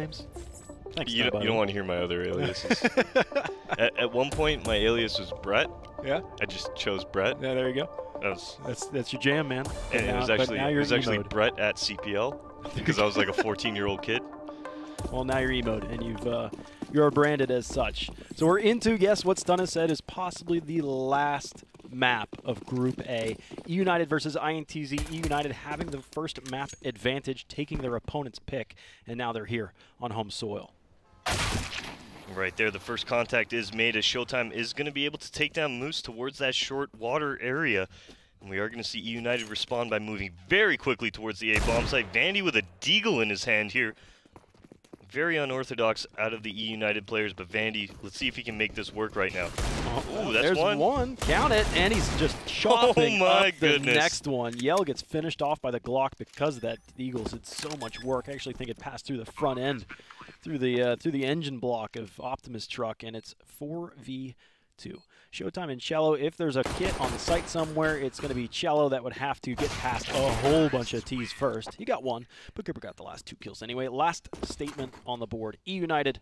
names? Thanks, You don't want to hear my other aliases. at one point, my alias was Brett. Yeah. I just chose Brett. Yeah, there you go. That's your jam, man. And it was actually Brett at CPL because I was like a 14-year-old kid. Well, now you're emoed, and you're branded as such. So we're into, guess what Stun has said is possibly the last map of Group A. eUnited versus IntZ. eUnited having the first map advantage, taking their opponent's pick, and now they're here on home soil. Right there, the first contact is made as Showtime is going to be able to take down Moose towards that short water area. And we are going to see eUnited respond by moving very quickly towards the A bomb site. Vandy with a deagle in his hand here. Very unorthodox out of the eUnited players, but Vandy, let's see if he can make this work right now. Ooh, that's one. Count it, and he's just chopping up the next one. Yell gets finished off by the Glock because of that. The Eagles did so much work. I actually think it passed through the front end, through the engine block of Optimus truck, and it's 4v2. Showtime and Cello, if there's a kit on the site somewhere, it's going to be Cello that would have to get past a whole bunch of T's first. He got one, but Cooper got the last 2 kills anyway. Last statement on the board. eUnited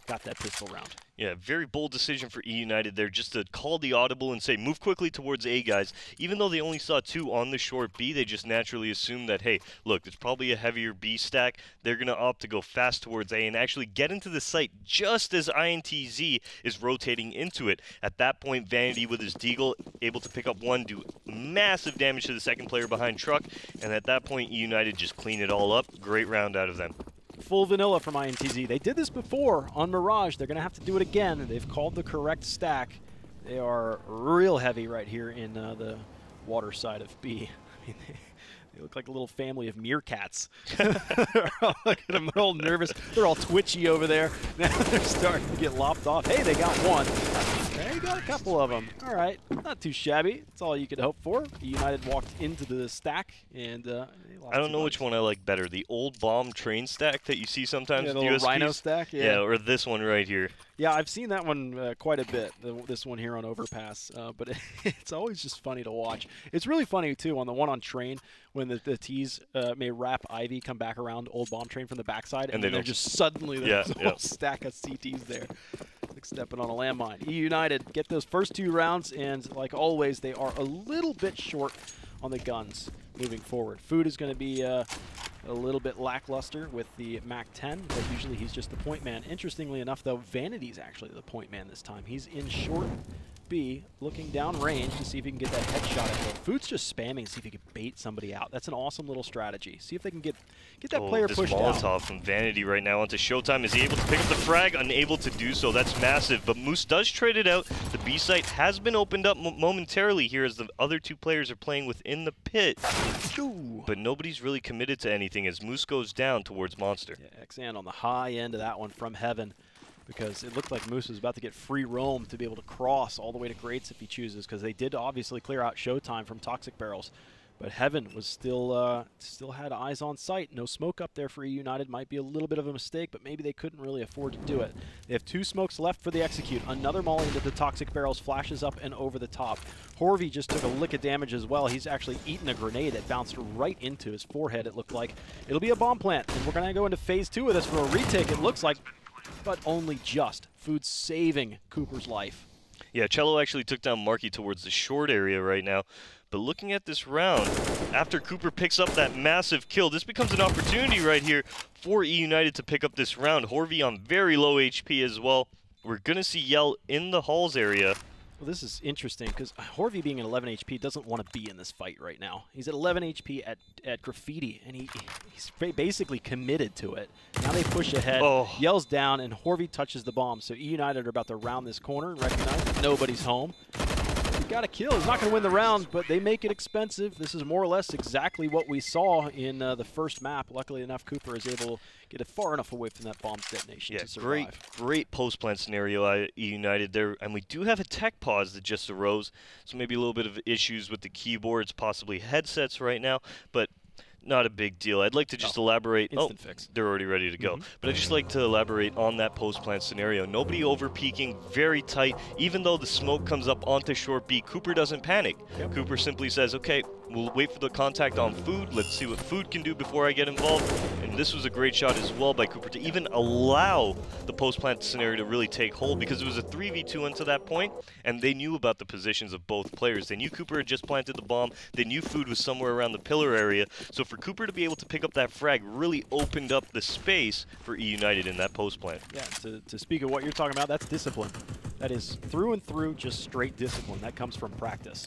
got that pistol round. Yeah, very bold decision for eUnited there, just to call the audible and say, move quickly towards A, guys. Even though they only saw 2 on the short B, they just naturally assumed that, hey, look, there's probably a heavier B stack. They're going to opt to go fast towards A and actually get into the site just as IntZ is rotating into it. At that point, Vanity with his deagle able to pick up 1, do massive damage to the second player behind truck, and at that point, eUnited just clean it all up. Great round out of them. Full vanilla from IntZ. They did this before on Mirage. They're going to have to do it again. They've called the correct stack. They are real heavy right here in the water side of B. I mean, they look like a little family of meerkats. Look at them. They're all nervous. They're all twitchy over there. Now they're starting to get lopped off. Hey, they got one. They got a couple of them. All right. Not too shabby. That's all you could hope for. eUnited walked into the stack, and they lost. I don't know which one I like better. The old bomb train stack that you see sometimes with the little USPs. Rhino stack? Yeah, or this one right here. Yeah, I've seen that one quite a bit, this one here on Overpass, but it's always just funny to watch. It's really funny, too, on the one on train, when the T's may wrap Ivy, come back around old bomb train from the backside, and then they're just suddenly there's a whole stack of CTs there. Like stepping on a landmine. eUnited get those first 2 rounds, and like always, they are a little bit short on the guns moving forward. Food is going to be a little bit lackluster with the MAC-10, but usually he's just the point man. Interestingly enough, though, Vanity's actually the point man this time. He's in short B, looking down range to see if he can get that headshot at him. Food's just spamming to see if he can bait somebody out. That's an awesome little strategy. See if they can get that player pushed out. This Molotov from Vanity right now onto Showtime. Is he able to pick up the frag? Unable to do so. That's massive. But Moose does trade it out. The B site has been opened up momentarily here as the other 2 players are playing within the pit. But nobody's really committed to anything as Moose goes down towards Monster. Yeah, XAN on the high end of that one from Heaven, because it looked like Moose was about to get free roam to be able to cross all the way to Greats if he chooses, because they did obviously clear out Showtime from Toxic Barrels. But Heaven was still had eyes on sight. No smoke up there for eUnited. Might be a little bit of a mistake, but maybe they couldn't really afford to do it. They have 2 smokes left for the execute. Another molly into the Toxic Barrels, flashes up and over the top. Horvey just took a lick of damage as well. He's actually eaten a grenade that bounced right into his forehead, it looked like. It'll be a bomb plant, and we're going to go into phase 2 of this for a retake, it looks like, but only just. Food saving Cooper's life. Yeah, Cello actually took down Marky towards the short area right now. But looking at this round, after Cooper picks up that massive kill, this becomes an opportunity right here for eUnited to pick up this round. Horvey on very low HP as well. We're going to see Yell in the halls area. Well, this is interesting because Horvey being at 11 HP doesn't want to be in this fight right now. He's at 11 HP at Graffiti, and he's basically committed to it. Now they push ahead, Yell's down, and Horvey touches the bomb. So eUnited are about to round this corner and recognize that nobody's home. He got a kill. He's not going to win the round, but they make it expensive. This is more or less exactly what we saw in the first map. Luckily enough, Cooper is able to get it far enough away from that bomb's detonation to survive. Great post-plant scenario at eUnited there. And we do have a tech pause that just arose, so maybe a little bit of issues with the keyboards, possibly headsets right now, but not a big deal. I'd like to just elaborate. Instant fix. They're already ready to go. But I'd just like to elaborate on that post-plant scenario. Nobody over-peaking, very tight. Even though the smoke comes up onto short B, Cooper doesn't panic. Cooper simply says, okay, We'll wait for the contact on food. Let's see what food can do before I get involved. And this was a great shot as well by Cooper to even allow the post-plant scenario to really take hold, because it was a 3v2 until that point, and they knew about the positions of both players. They knew Cooper had just planted the bomb. They knew food was somewhere around the pillar area. So for Cooper to be able to pick up that frag really opened up the space for eUnited in that post-plant. Yeah, to speak of what you're talking about, that's discipline. That is through and through just straight discipline. That comes from practice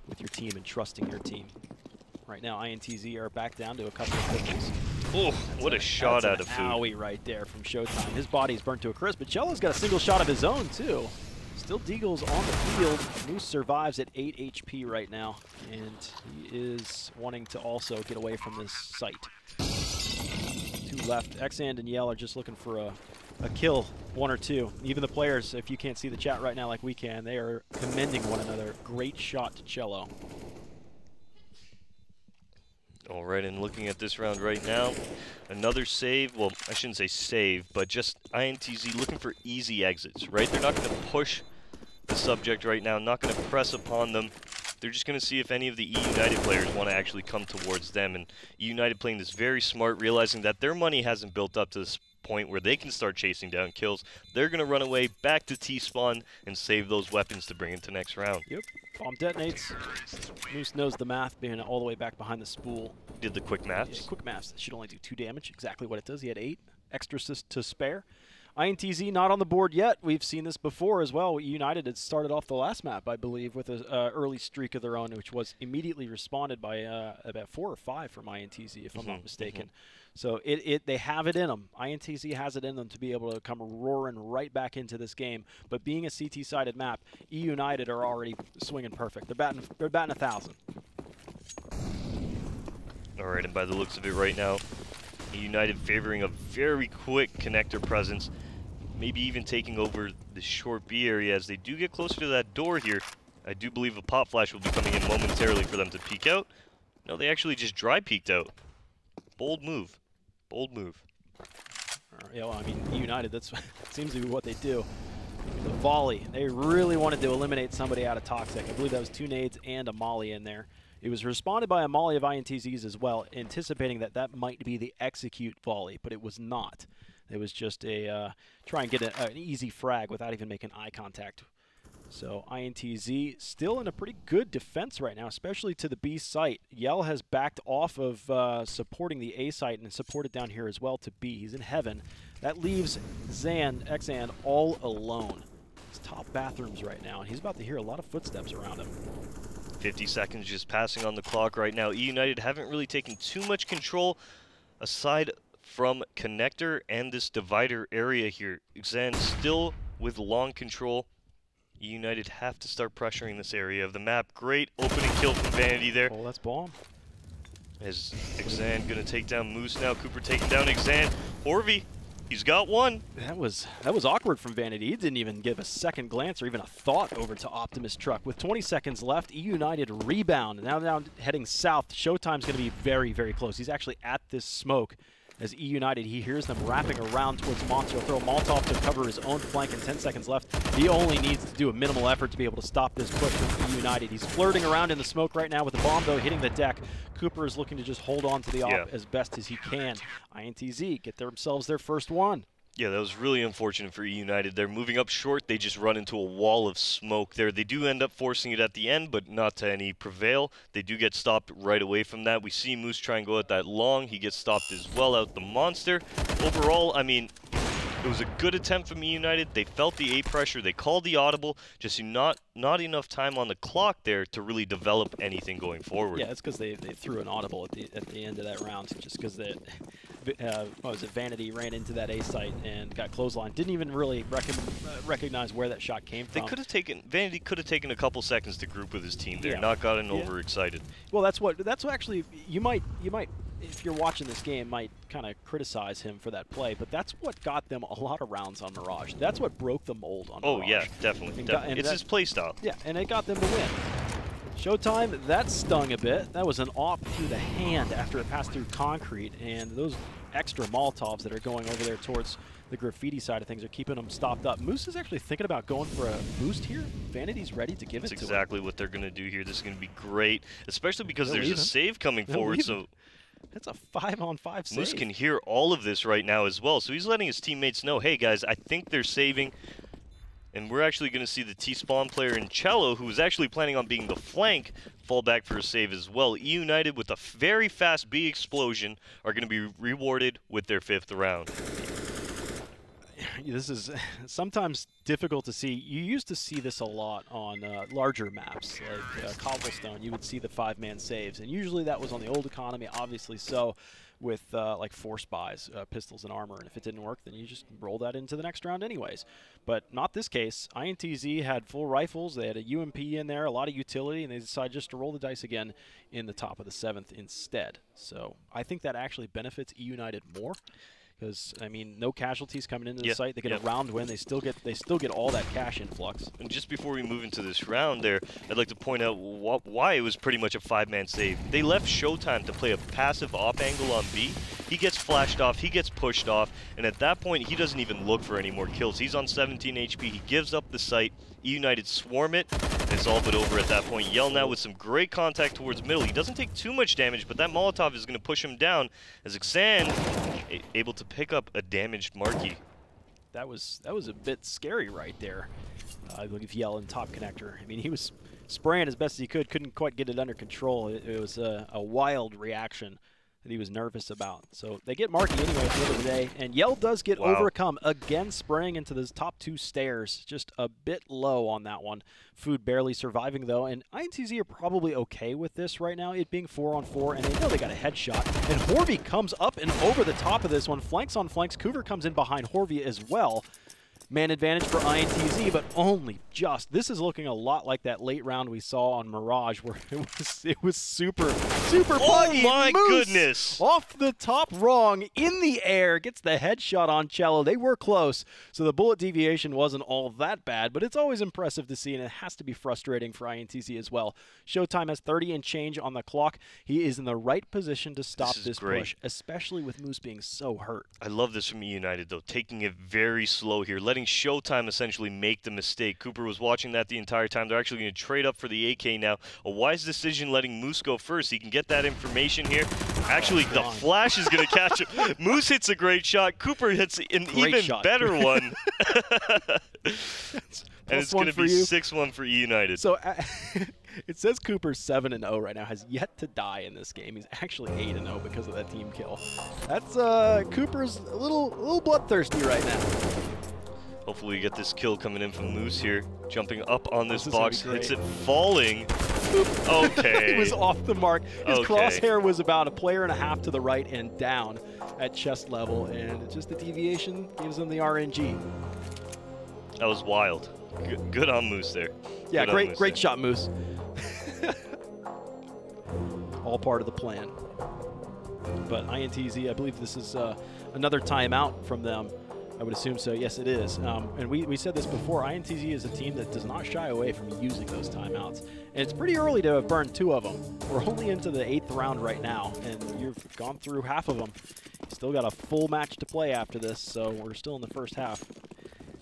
with your team and trusting your team. Right now, IntZ are back down to a couple of pitches. Oh, what a shot out of food. Owie right there from Showtime. His body's burnt to a crisp, but Cello's got a single shot of his own, too. Still Deagle's on the field. Moose survives at 8 HP right now, and he is wanting to also get away from this site. 2 left. Xand and Yell are just looking for a kill, 1 or 2. Even the players, if you can't see the chat right now like we can, they are commending one another. Great shot to Cello. All right, and looking at this round right now, another save. Well, I shouldn't say save, but just IntZ looking for easy exits, right? They're not going to push the subject right now, not going to press upon them. They're just going to see if any of the eUnited players want to actually come towards them. And eUnited playing this very smart, realizing that their money hasn't built up to this point where they can start chasing down kills. They're going to run away back to T-spawn and save those weapons to bring into next round. Yep. Bomb detonates. Moose knows the math, being all the way back behind the spool. Did the quick maths. Yeah, quick maths. It should only do 2 damage. Exactly what it does. He had 8 extras to spare. IntZ not on the board yet. We've seen this before as well. eUnited had started off the last map, I believe, with an early streak of their own, which was immediately responded by about 4 or 5 from IntZ, if I'm not mistaken. So they have it in them. IntZ has it in them to be able to come roaring right back into this game. But being a CT-sided map, eUnited are already swinging perfect. They're batting 1,000. All right, and by the looks of it right now, eUnited favoring a very quick connector presence, maybe even taking over the short B area as they do get closer to that door here. I do believe a pop flash will be coming in momentarily for them to peek out. No, they actually just dry peeked out. Bold move. Bold move. Yeah, well, I mean, eUnited, that's seems to be what they do. The volley. They really wanted to eliminate somebody out of Toxic. I believe that was 2 nades and a molly in there. It was responded by a molly of IntZ's as well, anticipating that that might be the execute volley, but it was not. It was just a try and get an easy frag without even making eye contact. So IntZ still in a pretty good defense right now, especially to the B site. Yell has backed off of supporting the A site and supported down here as well to B. He's in heaven. That leaves Xand all alone. It's top bathrooms right now, and he's about to hear a lot of footsteps around him. 50 seconds just passing on the clock right now. eUnited haven't really taken too much control aside from connector and this divider area here. Xand still with long control. eUnited have to start pressuring this area of the map. Great opening kill from Vanity there. Oh, that's bomb. As Xand gonna take down Moose now. Cooper taking down Xand. Orvy, he's got one. That was awkward from Vanity. He didn't even give a second glance or even a thought over to Optimus Truck. With 20 seconds left, eUnited rebound. Now heading south. Showtime's gonna be very, very close. He's actually at this smoke. As eUnited, he hears them wrapping around towards Monster. He'll throw a Molotov to cover his own flank in 10 seconds left. He only needs to do a minimal effort to be able to stop this push from eUnited. He's flirting around in the smoke right now with the bomb, though, hitting the deck. Cooper is looking to just hold on to the op as best as he can. IntZ get themselves their first one. Yeah, that was really unfortunate for eUnited. They're moving up short. They just run into a wall of smoke there. They do end up forcing it at the end, but not to any prevail. They do get stopped right away from that. We see Moose try and go at that long. He gets stopped as well out the Monster. Overall, I mean, it was a good attempt from eUnited. They felt the A pressure. They called the audible. Just not enough time on the clock there to really develop anything going forward. Yeah, it's because they threw an audible at the end of that round, just because what was it? Vanity ran into that A site and got clothesline. Didn't even really recognize where that shot came from. Vanity could have taken a couple seconds to group with his team there, not gotten overexcited. Well, that's what actually you might if you're watching this game might kind of criticize him for that play, but that's what got them a lot of rounds on Mirage. That's what broke the mold on Mirage. Oh yeah, definitely. It's his play style. Yeah, and it got them to win. Showtime, that stung a bit. That was an op through the hand after it passed through concrete, and those extra Molotovs that are going over there towards the graffiti side of things are keeping them stopped up. Moose is actually thinking about going for a boost here. Vanity's ready to give it to him. That's exactly what they're going to do here. This is going to be great, especially because there's a save coming forward. So that's a 5-on-5 save. Moose can hear all of this right now as well. So he's letting his teammates know, hey guys, I think they're saving. And we're actually going to see the T-Spawn player in Cello, who was actually planning on being the flank, fall back for a save as well. eUnited with a very fast B explosion are going to be rewarded with their 5th round. This is sometimes difficult to see. You used to see this a lot on larger maps, like Cobblestone. You would see the 5-man saves, and usually that was on the old economy, obviously so, with like force buys, pistols and armor, and if it didn't work, then you just roll that into the next round anyways. But not this case. IntZ had full rifles, they had a UMP in there, a lot of utility, and they decided just to roll the dice again in the top of the 7th instead. So I think that actually benefits eUnited more. Because I mean, no casualties coming into the site. They get a round win. They still get all that cash influx. And just before we move into this round, there, I'd like to point out why it was pretty much a 5-man save. They left Showtime to play a passive op angle on B. He gets flashed off. He gets pushed off, and at that point, he doesn't even look for any more kills. He's on 17 HP. He gives up the site. eUnited swarm it, and it's all but over at that point. Yell now with some great contact towards middle. He doesn't take too much damage, but that Molotov is going to push him down as Xan able to pick up a damaged Marky. That was a bit scary right there. Look at Yell in top connector. I mean, he was spraying as best as he could, couldn't quite get it under control. It was a wild reaction that he was nervous about. So they get Marky anyway at the end of the day, and Yell does get overcome, again spraying into those top 2 stairs. Just a bit low on that one. Food barely surviving though, and IntZ are probably okay with this right now, it being 4-on-4, and they know they got a headshot. And Horvey comes up and over the top of this one, flanks on flanks. Cougar comes in behind Horvey as well. Man advantage for IntZ, but only just. This is looking a lot like that late round we saw on Mirage, where it was super buggy. Oh my Moose goodness! Off the top wrong, in the air, gets the headshot on Cello. They were close, so the bullet deviation wasn't all that bad, but it's always impressive to see, and it has to be frustrating for IntZ as well. Showtime has 30 and change on the clock. He is in the right position to stop this push, especially with Moose being so hurt. I love this from eUnited, though, taking it very slow here, letting Showtime essentially make the mistake. Cooper was watching that the entire time. They're actually going to trade up for the AK now. A wise decision letting Moose go first. He can get that information here. Actually, the flash is going to catch him. Moose hits a great shot. Cooper hits an even better one. And it's going to be 6-1 for eUnited. So it says Cooper's 7-0 right now, has yet to die in this game. He's actually 8-0 because of that team kill. That's Cooper's a little bloodthirsty right now. Hopefully we get this kill coming in from Moose here. Jumping up on this box, hits it falling. Okay. It was off the mark. His crosshair was about a player and a half to the right and down at chest level, and just the deviation gives him the RNG. That was wild. Good on Moose there. Yeah, great shot, Moose. All part of the plan. But IntZ, I believe this is another timeout from them. I would assume so. Yes, it is. And we said this before. IntZ is a team that does not shy away from using those timeouts. And it's pretty early to have burned 2 of them. We're only into the 8th round right now, and you've gone through half of them. Still got a full match to play after this, so we're still in the first half.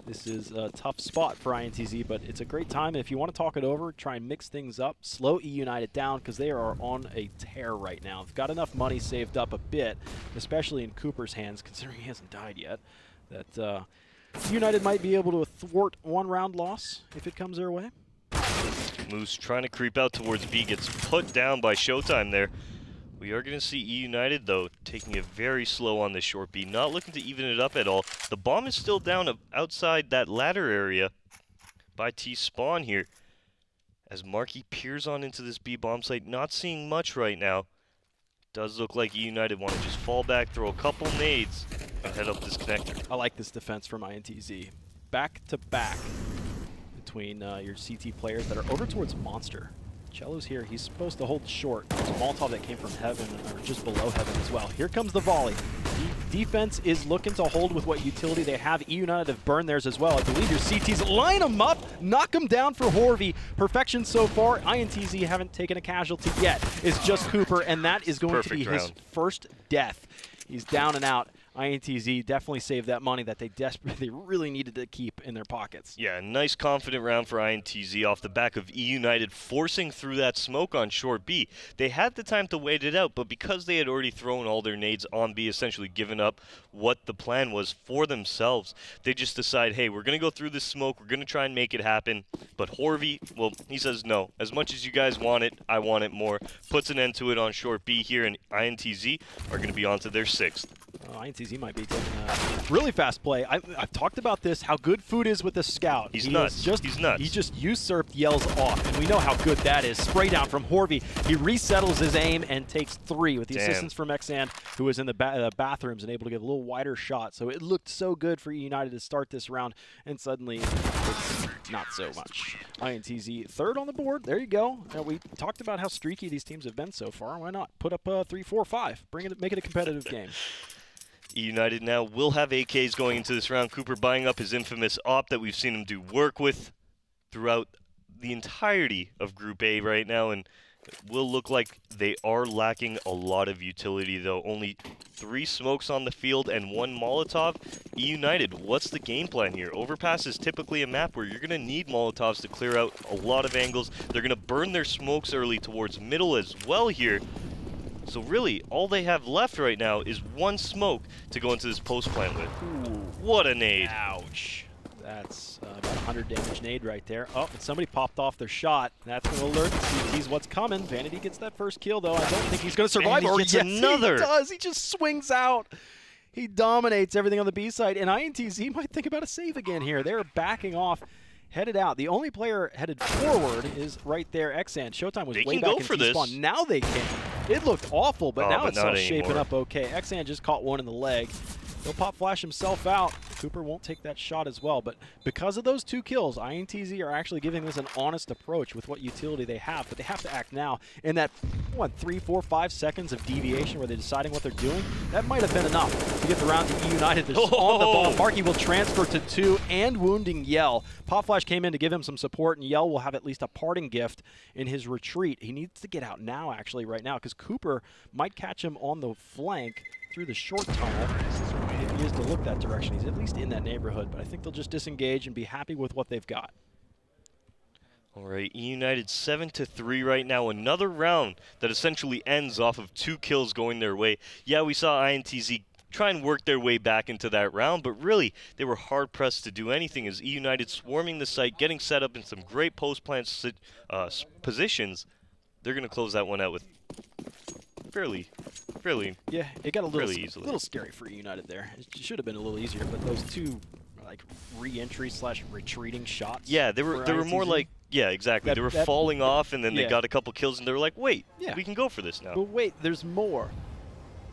This is a tough spot for IntZ, but it's a great time. If you want to talk it over, try and mix things up, slow eUnited down, because they are on a tear right now. They've got enough money saved up a bit, especially in Cooper's hands, considering he hasn't died yet, that United might be able to thwart 1-round loss if it comes their way. Moose trying to creep out towards B, gets put down by Showtime there. We are going to see eUnited, though, taking it very slow on this short B, not looking to even it up at all. The bomb is still down outside that ladder area by T-Spawn here. As Marky peers on into this B bomb site, not seeing much right now. Does look like eUnited want to just fall back, throw a couple nades, and head up this connector. I like this defense from IntZ. Back to back between your CT players that are over towards Monster. Cello's here. He's supposed to hold short. There's a Molotov that came from heaven, or just below heaven as well. Here comes the volley. Defense is looking to hold with what utility they have. eUnited have burned theirs as well. I believe your CTs line them up, knock them down for Horvey. Perfection so far. IntZ haven't taken a casualty yet. It's just Cooper, and that is going to be his first death He's down and out. INTZ definitely saved that money that they really needed to keep in their pockets. Yeah, nice confident round for INTZ off the back of eUnited forcing through that smoke on short B. They had the time to wait it out, but because they had already thrown all their nades on B, essentially given up what the plan was for themselves, they just decide, hey, we're going to go through this smoke, we're going to try and make it happen. But Horvey, well, he says no. As much as you guys want it, I want it more. Puts an end to it on short B here, and INTZ are going to be on to their 6th. INTZ might be taking a really fast play. I've talked about this, how good Food is with the scout. He's nuts. He's nuts. He just usurped Yell's off, and we know how good that is. Spray down from Horvey. He resettles his aim and takes 3 with the assistance from Xan, who was in the bathrooms and able to get a little wider shot. So it looked so good for eUnited to start this round, and suddenly it's not so much. INTZ 3rd on the board. There you go. We talked about how streaky these teams have been so far. Why not put up 3, 4, 5? Make it a competitive game. eUnited now will have AKs going into this round. Cooper buying up his infamous AWP that we've seen him do work with throughout the entirety of Group A right now, and it will look like they are lacking a lot of utility, though. Only 3 smokes on the field and 1 Molotov. eUnited, what's the game plan here? Overpass is typically a map where you're going to need Molotovs to clear out a lot of angles. They're going to burn their smokes early towards middle as well here. So really, all they have left right now is 1 smoke to go into this post plant with. Ooh. What a nade. Ouch. That's about 100 damage nade right there. Oh, and somebody popped off their shot. That's going to alert the CTs what's coming. Vanity gets that first kill, though. I don't think he's going to survive. Or yes, another. He does. He just swings out. He dominates everything on the B side, and INTZ might think about a save again here. They're backing off. Headed out. The only player headed forward is right there, Xan. Showtime was way back in T-spawn. Now they can. It looked awful, but now it's all shaping up okay. Xan just caught 1 in the leg. He'll pop flash himself out. Cooper won't take that shot as well, but because of those 2 kills, INTZ are actually giving this an honest approach with what utility they have, but they have to act now. In that, 3, 4, 5 seconds of deviation where they're deciding what they're doing, that might have been enough to get the round to eUnited. They're just on the ball. Marky will transfer to 2 and wounding Yell. Pop flash came in to give him some support, and Yell will have at least a parting gift in his retreat. He needs to get out now, actually, right now, because Cooper might catch him on the flank through the short tunnel. If he is to look that direction, he's at least in that neighborhood, but I think they'll just disengage and be happy with what they've got. All right, eUnited 7-3 right now. Another round that essentially ends off of 2 kills going their way. Yeah, we saw INTZ try and work their way back into that round, but really, they were hard-pressed to do anything as eUnited swarming the site, getting set up in some great post-plant positions. They're going to close that one out with fairly yeah, it got a little scary for eUnited there. It should have been a little easier, but those 2 like re-entry / retreating shots. Yeah, they were more like, yeah, exactly. They were falling off, and then they got a couple kills, and they were like, wait, we can go for this now. But wait, there's more.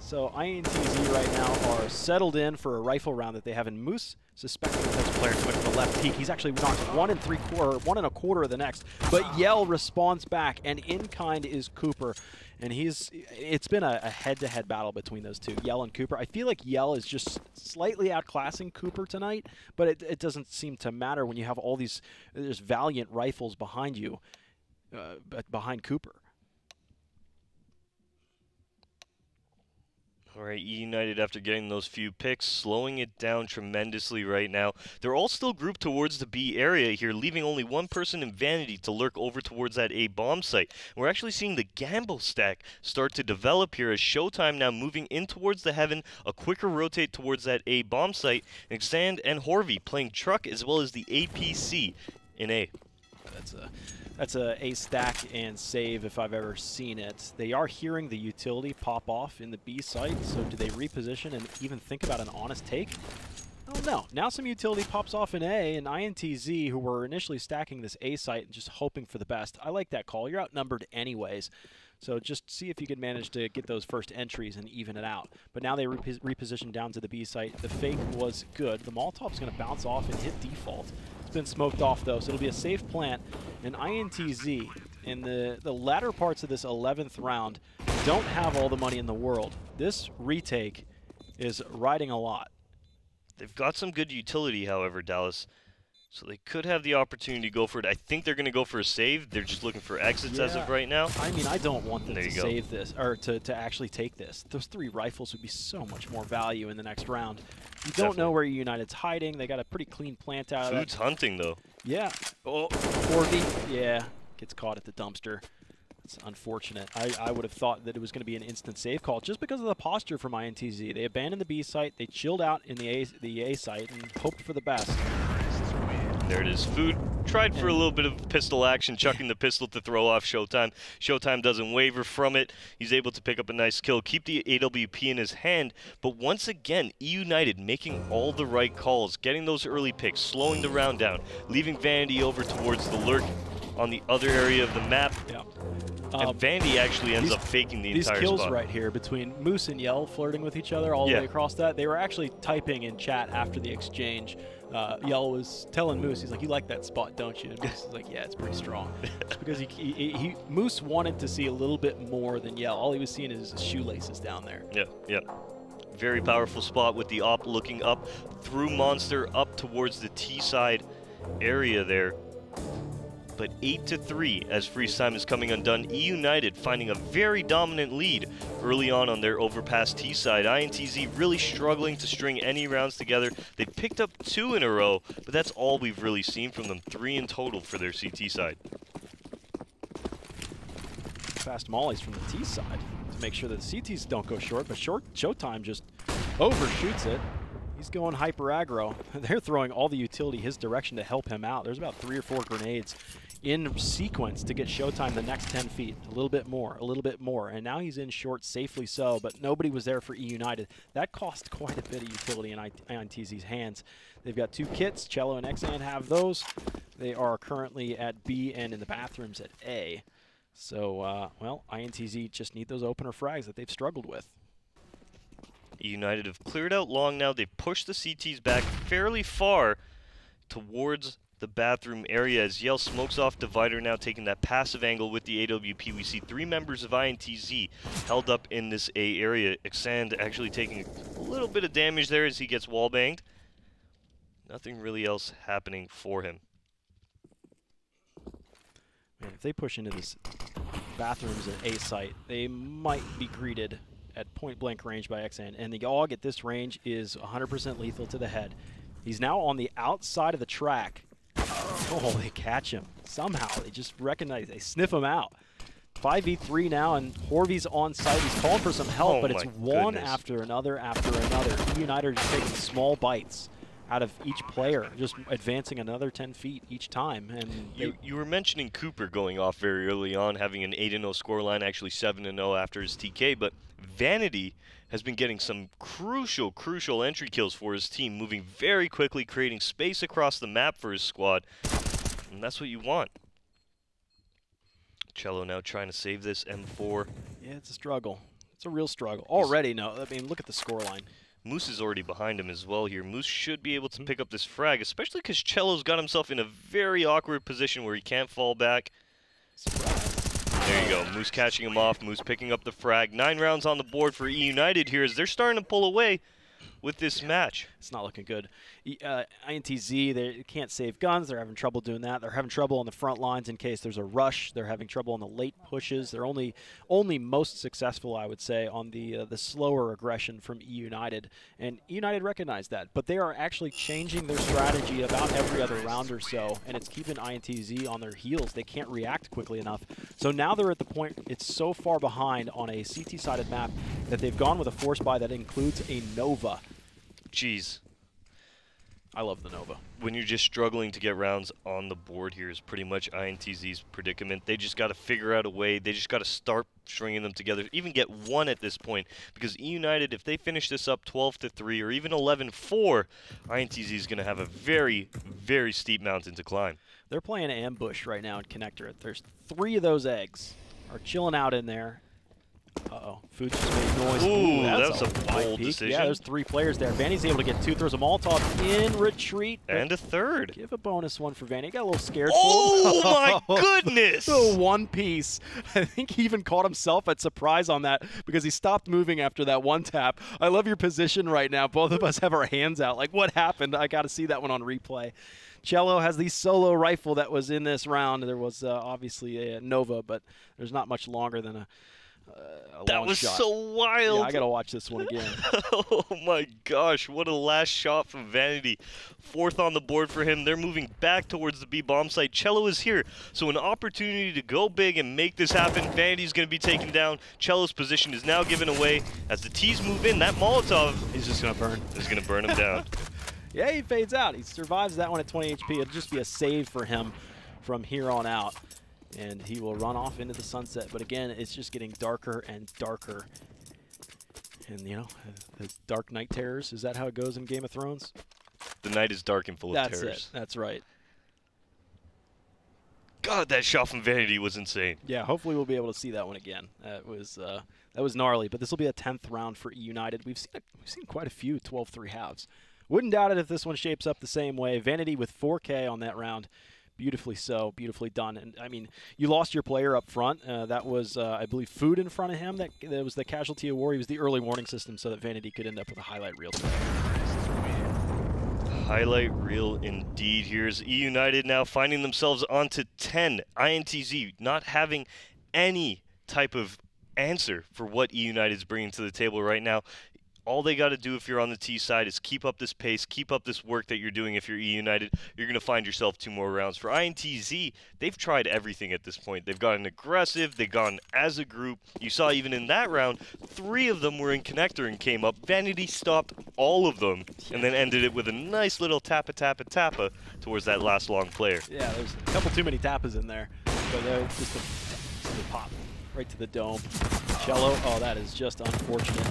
So INTZ right now are settled in for a rifle round that they have in Moose. Suspecting that this player coming from the left peak. He's actually knocked 1 1.25 of the next. But Yell responds back, and in kind is Cooper. And it's been a head-to-head battle between those 2, Yell and Cooper. I feel like Yell is just slightly outclassing Cooper tonight, but it doesn't seem to matter when you have all these there's valiant rifles behind you, behind Cooper. All right, eUnited, after getting those few picks, slowing it down tremendously right now. They're all still grouped towards the B area here, leaving only 1 person in Vanity to lurk over towards that A bomb site. We're actually seeing the gamble stack start to develop here as Showtime now moving in towards the heaven, a quicker rotate towards that A bomb site, and Xand and Horvey playing truck as well as the APC in A. That's a stack and save if I've ever seen it. They are hearing the utility pop off in the B site, so do they reposition and even think about an honest take? I don't know. Now some utility pops off in A, and INTZ, who were initially stacking this A site and just hoping for the best. I like that call. You're outnumbered anyways. So just see if you can manage to get those first entries and even it out. But now they reposition down to the B site. The fake was good. The Molotov's going to bounce off and hit default. It's been smoked off, though, so it'll be a safe plant. And INTZ, in the latter parts of this 11th round, don't have all the money in the world. This retake is riding a lot. They've got some good utility, however, Dallas. So they could have the opportunity to go for it. I think they're going to go for a save. They're just looking for exits as of right now. I mean, I don't want them to go. save this, or to actually take this. Those 3 rifles would be so much more value in the next round. You don't know where United's hiding. They got a pretty clean plant out of Food's hunting, though. Yeah. Oh, 4v. Yeah. Gets caught at the dumpster. It's unfortunate. I would have thought that it was going to be an instant save call just because of the posture from INTZ. They abandoned the B site. They chilled out in the A site and hoped for the best. There it is. Food tried for a little bit of pistol action, chucking the pistol to throw off Showtime. Showtime doesn't waver from it. He's able to pick up a nice kill, keep the AWP in his hand. But once again, eUnited making all the right calls, getting those early picks, slowing the round down, leaving Vanity over towards the lurk on the other area of the map. Yeah. And Vandy actually ends up faking the entire spot. These kills right here between Moose and Yell flirting with each other all the way across that, they were actually typing in chat after the exchange. Yell was telling Moose, he's like, "You like that spot, don't you?" And Moose is like, "Yeah, it's pretty strong." It's because Moose wanted to see a little bit more than Yell. All he was seeing is his shoelaces down there. Yeah. Very powerful spot with the op looking up through Monster up towards the T side area there. But 8-3 as freeze time is coming undone. eUnited finding a very dominant lead early on their Overpass T side. INTZ really struggling to string any rounds together. They picked up 2 in a row, but that's all we've really seen from them. 3 in total for their CT side. Fast mollies from the T side to make sure that the CTs don't go short, but Showtime just overshoots it. He's going hyper aggro. They're throwing all the utility his direction to help him out. There's about 3 or 4 grenades in sequence to get Showtime the next 10 feet. A little bit more. And now he's in short, safely so, but nobody was there for eUnited. That cost quite a bit of utility in INTZ's hands. They've got 2 kits. Cello and XAN have those. They are currently at B and in the bathrooms at A. So, well, INTZ just need those opener frags that they've struggled with. eUnited have cleared out long now. They've pushed the CTs back fairly far towards the bathroom area as Yell smokes off Divider now, taking that passive angle with the AWP. We see 3 members of INTZ held up in this A area. Xand actually taking a little bit of damage there as he gets wallbanged. Nothing really else happening for him. Man, if they push into this bathrooms at A site, they might be greeted at point-blank range by XN, and the AUG at this range is 100% lethal to the head. He's now on the outside of the track. Oh, they catch him. Somehow, they just recognize, they sniff him out. 5v3 now, and Horvy's on site. He's calling for some help, but it's one after another after another. eUnited are just taking small bites out of each player, just advancing another 10 feet each time. And you were mentioning Cooper going off very early on, having an 8-0 scoreline, actually 7-0 after his TK, but Vanity has been getting some crucial entry kills for his team, moving very quickly, creating space across the map for his squad, and that's what you want. Cello now trying to save this M4. Yeah, it's a struggle. It's a real struggle. Already, no. I mean, look at the scoreline. Moose is already behind him as well here. Moose should be able to pick up this frag, especially because Cello's got himself in a very awkward position where he can't fall back. Surprise. There you go. Moose catching him off. Moose picking up the frag. 9 rounds on the board for eUnited here as they're starting to pull away with this match. It's not looking good. INTZ, they can't save guns. They're having trouble doing that. They're having trouble on the front lines in case there's a rush. They're having trouble on the late pushes. They're only most successful, I would say, on the slower aggression from eUnited. And eUnited recognized that. But they are actually changing their strategy about every other round or so, and it's keeping INTZ on their heels. They can't react quickly enough. So now they're at the point, it's so far behind on a CT-sided map that they've gone with a force buy that includes a Nova. Jeez. I love the Nova. When you're just struggling to get rounds on the board here is pretty much INTZ's predicament. They just got to figure out a way. They just got to start stringing them together, even get 1 at this point. Because eUnited, if they finish this up 12-3 or even 11-4, INTZ is going to have a very, very steep mountain to climb. They're playing ambush right now in Connector. There's 3 of those eggs are chilling out in there. Uh-oh. Food just made noise. Ooh, that's that was a bold peek. decision. Yeah, there's 3 players there. Vanny's able to get 2, throws a Molotov in retreat. And a third. Give a bonus one for Vanny. Got a little scared Oh, for him. my goodness! The one piece. I think he even caught himself at surprise on that because he stopped moving after that one tap. I love your position right now. Both of us have our hands out. Like, what happened? I got to see that one on replay. Cello has the solo rifle that was in this round. There was obviously a Nova, but there's not much longer than a that was shot. so wild. Yeah, I gotta watch this one again. Oh my gosh, what a last shot from Vanity. 4th on the board for him. They're moving back towards the B bomb site. Cello is here, so an opportunity to go big and make this happen. Vanity's gonna be taken down. Cello's position is now given away. As the T's move in, that Molotov He's just gonna burn. is gonna burn him down. Yeah, he fades out. He survives that one at 20 HP. It'll just be a save for him from here on out. And he will run off into the sunset. But again, it's just getting darker and darker. And, you know, the Dark Night Terrors, is that how it goes in Game of Thrones? The night is dark and full of terrors. That's it. That's right. God, that shot from Vanity was insane. Yeah, hopefully we'll be able to see that one again. That was gnarly. But this will be a 10th round for eUnited. We've seen quite a few 12-3 halves. Wouldn't doubt it if this one shapes up the same way. Vanity with 4K on that round. Beautifully so, beautifully done. And I mean, you lost your player up front. That was, I believe, Food in front of him. That was the casualty of war. He was the early warning system so that Vanity could end up with a highlight reel. Highlight reel indeed. Here's eUnited now finding themselves onto 10. INTZ not having any type of answer for what eUnited is bringing to the table right now. All they got to do if you're on the T side is keep up this pace, keep up this work that you're doing. If you're eUnited, you're going to find yourself 2 more rounds. For INTZ, they've tried everything at this point. They've gotten aggressive, they've gone as a group. You saw even in that round, 3 of them were in connector and came up. Vanity stopped all of them and then ended it with a nice little tappa towards that last long player. Yeah, there's a couple too many tappas in there, but just a pop right to the dome. Cello, oh, that is just unfortunate.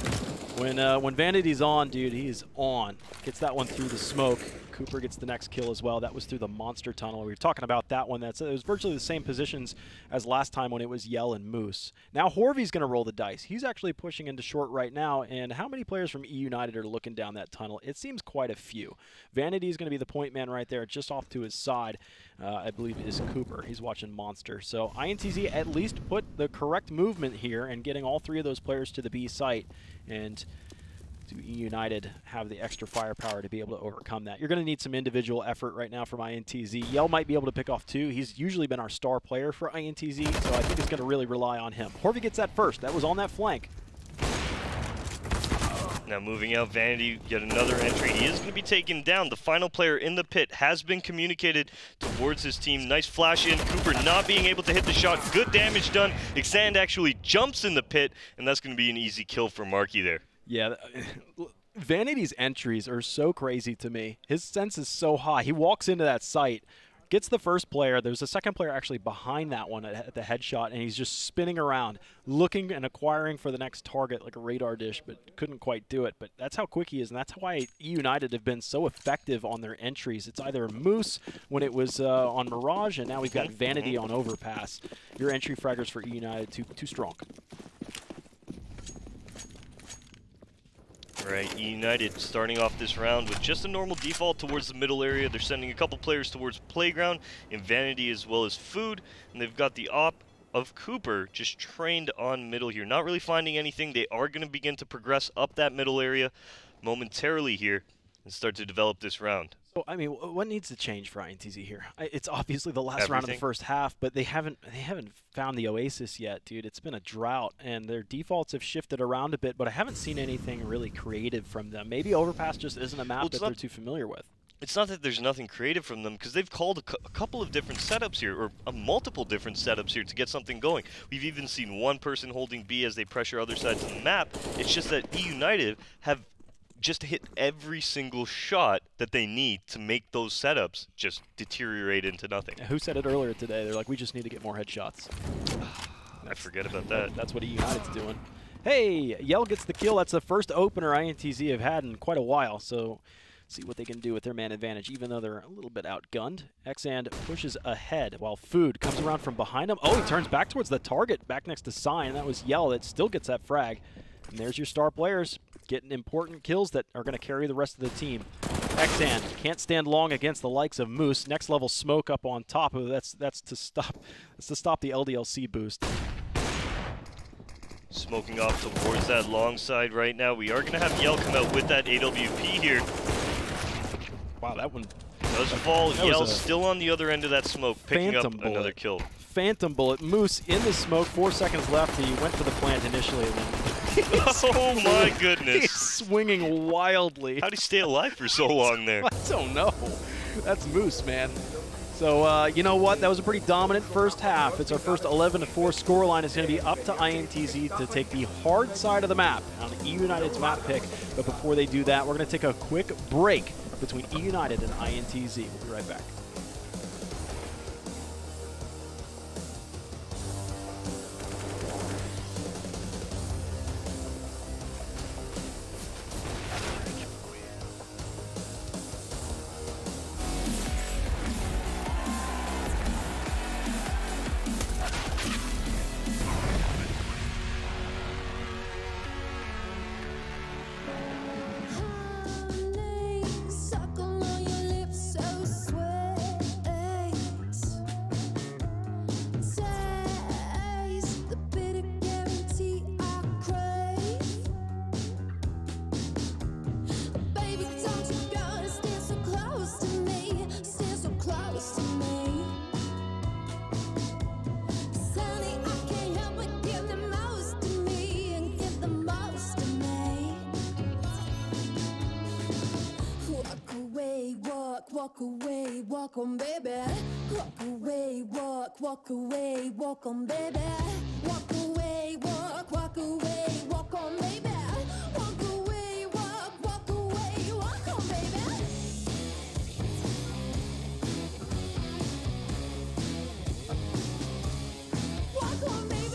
When Vanity's on, dude, he is on. Gets that one through the smoke. Cooper gets the next kill as well. That was through the monster tunnel. We were talking about that one. It was virtually the same positions as last time when it was Yell and Moose. Now Horvy's going to roll the dice. He's actually pushing into short right now. And how many players from eUnited are looking down that tunnel? It seems quite a few. Vanity's going to be the point man right there, just off to his side. I believe it is Cooper. He's watching Monster. So INTZ at least put the correct movement here and getting all 3 of those players to the B site. And do eUnited have the extra firepower to be able to overcome that? You're going to need some individual effort right now from INTZ. Yell might be able to pick off 2. He's usually been our star player for INTZ, so I think it's going to really rely on him. Horvy gets that first. That was on that flank. Now moving out, Vanity, yet another entry. He is going to be taken down. The final player in the pit has been communicated towards his team. Nice flash in. Cooper not being able to hit the shot. Good damage done. Xand actually jumps in the pit, and that's going to be an easy kill for Marky there. Yeah, Vanity's entries are so crazy to me. His sense is so high. He walks into that site, gets the first player. There's a second player actually behind that one at the headshot, and he's just spinning around, looking and acquiring for the next target like a radar dish, but couldn't quite do it. But that's how quick he is, and that's why eUnited have been so effective on their entries. It's either Moose when it was on Mirage, and now we've got Vanity on Overpass. Your entry fraggers for eUnited too strong. Right, eUnited starting off this round with just a normal default towards the middle area. They're sending a couple players towards Playground in Vanity as well as Food, and they've got the op of Cooper just trained on middle here. Not really finding anything. They are going to begin to progress up that middle area momentarily here and start to develop this round. So, I mean, what needs to change for INTZ here? It's obviously the last round of the first half, but they haven't found the oasis yet, dude. It's been a drought, and their defaults have shifted around a bit, but I haven't seen anything really creative from them. Maybe Overpass just isn't a map that they're too familiar with. It's not that there's nothing creative from them, because they've called a couple of different setups here, or multiple different setups here to get something going. We've even seen one person holding B as they pressure other sides of the map. It's just that eUnited have just hit every single shot that they need to make those setups just deteriorate into nothing. Yeah, who said it earlier today? They're like, we just need to get more headshots. I forget about that. That's what eUnited's doing. Hey, Yell gets the kill. That's the first opener INTZ have had in quite a while, so See what they can do with their man advantage, even though they're a little bit outgunned. EXAND pushes ahead while Food comes around from behind him. Oh, he turns back towards the target, back next to Sign. That was Yell that still gets that frag. And there's your star players getting important kills that are going to carry the rest of the team. EXAND can't stand long against the likes of Moose. Next level smoke up on top of that's to stop the LDLC boost. Smoking off towards that long side right now. We are going to have Yell come out with that AWP here. Wow, that one does fall. Yell still on the other end of that smoke, picking up another kill. Phantom bullet. Moose in the smoke. 4 seconds left. He went for the plant initially. And then oh my goodness. He's swinging wildly. How'd he stay alive for so long there? I don't know. That's Moose, man. So, you know what? That was a pretty dominant first half. It's our first 11-4 scoreline. It's going to be up to IntZ to take the hard side of the map on eUnited's map pick. But before they do that, we're going to take a quick break between eUnited and IntZ. We'll be right back. Walk away, walk on, baby. Walk away, walk away, walk on, baby. Walk away, walk away, walk on, baby. Walk away, walk away, walk on, baby. Walk on, baby.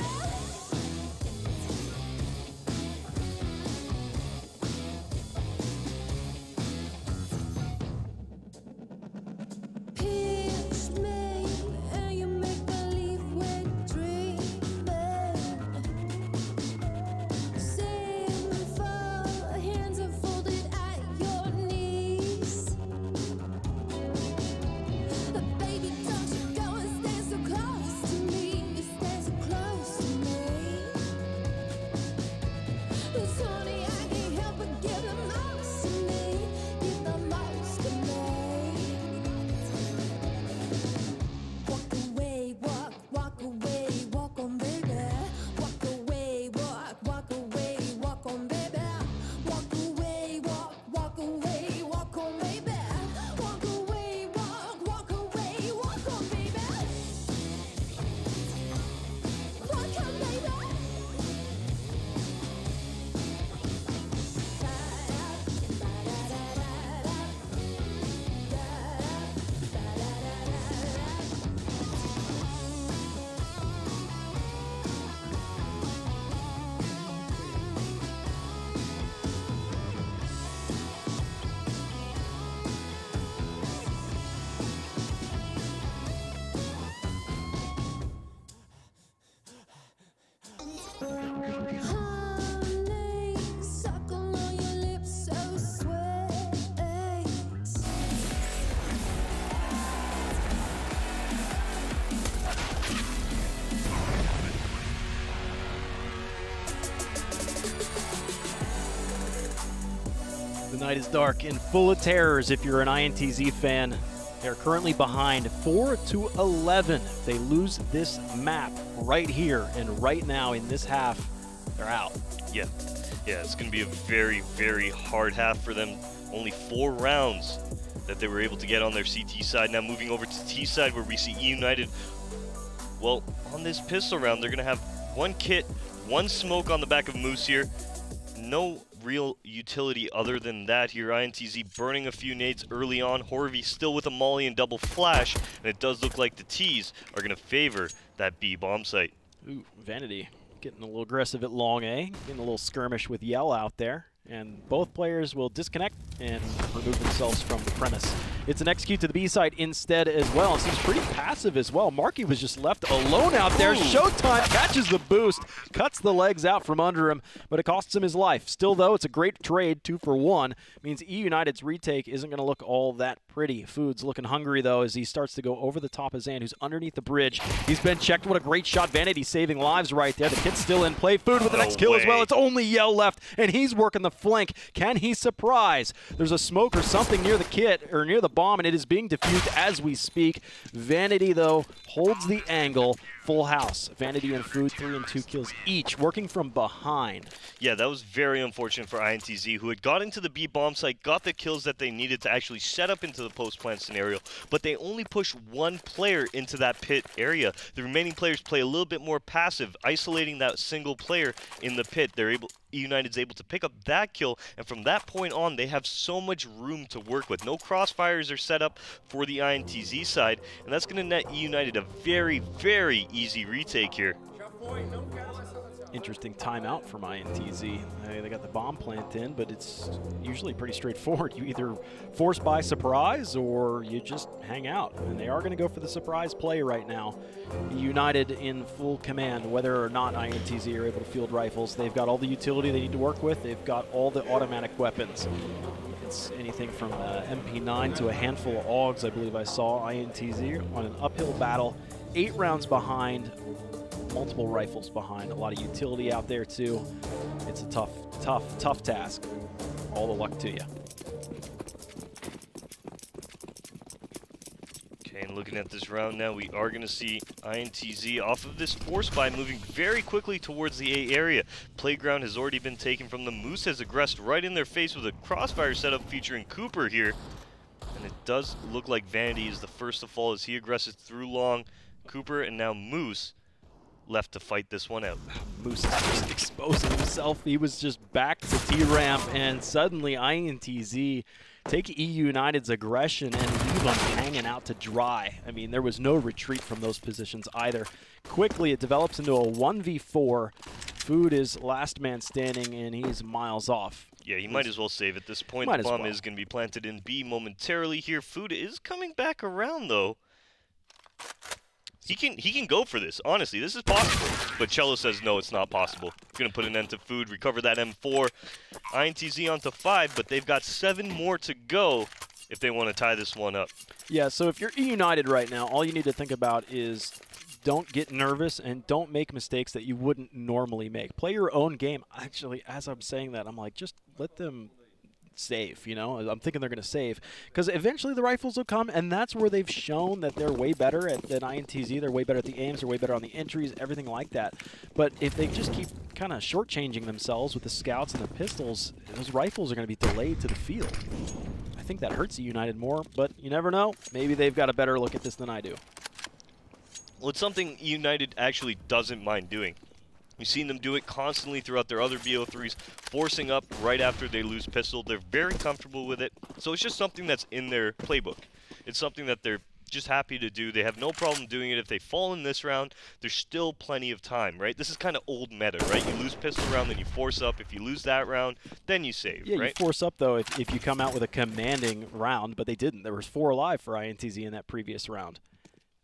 The night is dark and full of terrors if you're an IntZ fan. They're currently behind 4-11. If they lose this map right here and right now in this half, they're out. Yeah, it's going to be a very, very hard half for them. Only 4 rounds that they were able to get on their CT side. Now moving over to T side where we see eUnited. Well, on this pistol round, they're going to have 1 kit, 1 smoke on the back of Moose here. No real utility other than that here. IntZ burning a few nades early on. Horvey still with a molly and double flash, and it does look like the T's are going to favor that B bomb site. Ooh, Vanity getting a little aggressive at long A, getting a little skirmish with Yell out there. And both players will disconnect and remove themselves from the premise. It's an execute to the B side instead as well. It seems pretty passive as well. Marky was just left alone out there. Showtime catches the boost, cuts the legs out from under him, but it costs him his life. Still, though, it's a great trade, 2 for 1. Means eUnited's retake isn't going to look all that pretty. Food's looking hungry, though, as he starts to go over the top of Zan, who's underneath the bridge. He's been checked. What a great shot. Vanity saving lives right there. The kid's still in play. Food with the next kill as well. It's only Yell left, and he's working the flank. Can he surprise? There's a smoke or something near the kit, or near the bomb, and it is being diffused as we speak. Vanity, though, holds the angle. Full house. Vanity and Food, 3 and 2 kills each, working from behind. Yeah, that was very unfortunate for IntZ, who had got into the B bomb site, got the kills that they needed to actually set up into the post-plant scenario, but they only push one player into that pit area. The remaining players play a little bit more passive, isolating that single player in the pit. eUnited's able to pick up that kill, and from that point on, they have so much room to work with. No crossfires are set up for the IntZ side, and that's going to net eUnited a very, very easy retake here. Interesting timeout from IntZ. They got the bomb plant in, but it's usually pretty straightforward. You either force by surprise or you just hang out. And they are going to go for the surprise play right now. United in full command, whether or not IntZ are able to field rifles. They've got all the utility they need to work with. They've got all the automatic weapons. It's anything from MP9 to a handful of AUGs, I believe I saw. IntZ on an uphill battle, 8 rounds behind, multiple rifles behind, a lot of utility out there too. It's a tough task. All the luck to you. Okay, and looking at this round now, we are going to see IntZ off of this force by moving very quickly towards the A area. Playground has already been taken from them. Moose has aggressed right in their face with a crossfire setup featuring Cooper here. And it does look like Vanity is the first to fall as he aggresses through long. Cooper and now Moose left to fight this one out. Moose is just exposing himself. He was just back to T-ramp, and suddenly IntZ take eUnited's aggression and leave them hanging out to dry. I mean, there was no retreat from those positions either. Quickly, it develops into a 1v4. Food is last man standing, and he's miles off. Yeah, he might as well save at this point. The bomb is going to be planted in B momentarily here. Food is coming back around, though. He can go for this. Honestly, this is possible. But Cello says no, it's not possible. Going to put an end to Food, recover that M4. IntZ onto 5, but they've got 7 more to go if they want to tie this one up. Yeah, so if you're eUnited right now, all you need to think about is don't get nervous and don't make mistakes that you wouldn't normally make. Play your own game. Actually, as I'm saying that, I'm like, just let them save, you know? I'm thinking they're going to save because eventually the rifles will come, and that's where they've shown that they're way better than IntZ. They're way better at the aims, they're way better on the entries, everything like that. But if they just keep kind of shortchanging themselves with the scouts and the pistols, those rifles are going to be delayed to the field. I think that hurts eUnited more, but you never know. Maybe they've got a better look at this than I do. Well, it's something eUnited actually doesn't mind doing. We've seen them do it constantly throughout their other BO3s, forcing up right after they lose pistol. They're very comfortable with it, so it's just something that's in their playbook. It's something that they're just happy to do. They have no problem doing it. If they fall in this round, there's still plenty of time, right? This is kind of old meta, right? You lose pistol round, then you force up. If you lose that round, then you save, yeah, right? You force up, though, if you come out with a commanding round, but they didn't. There was 4 alive for IntZ in that previous round.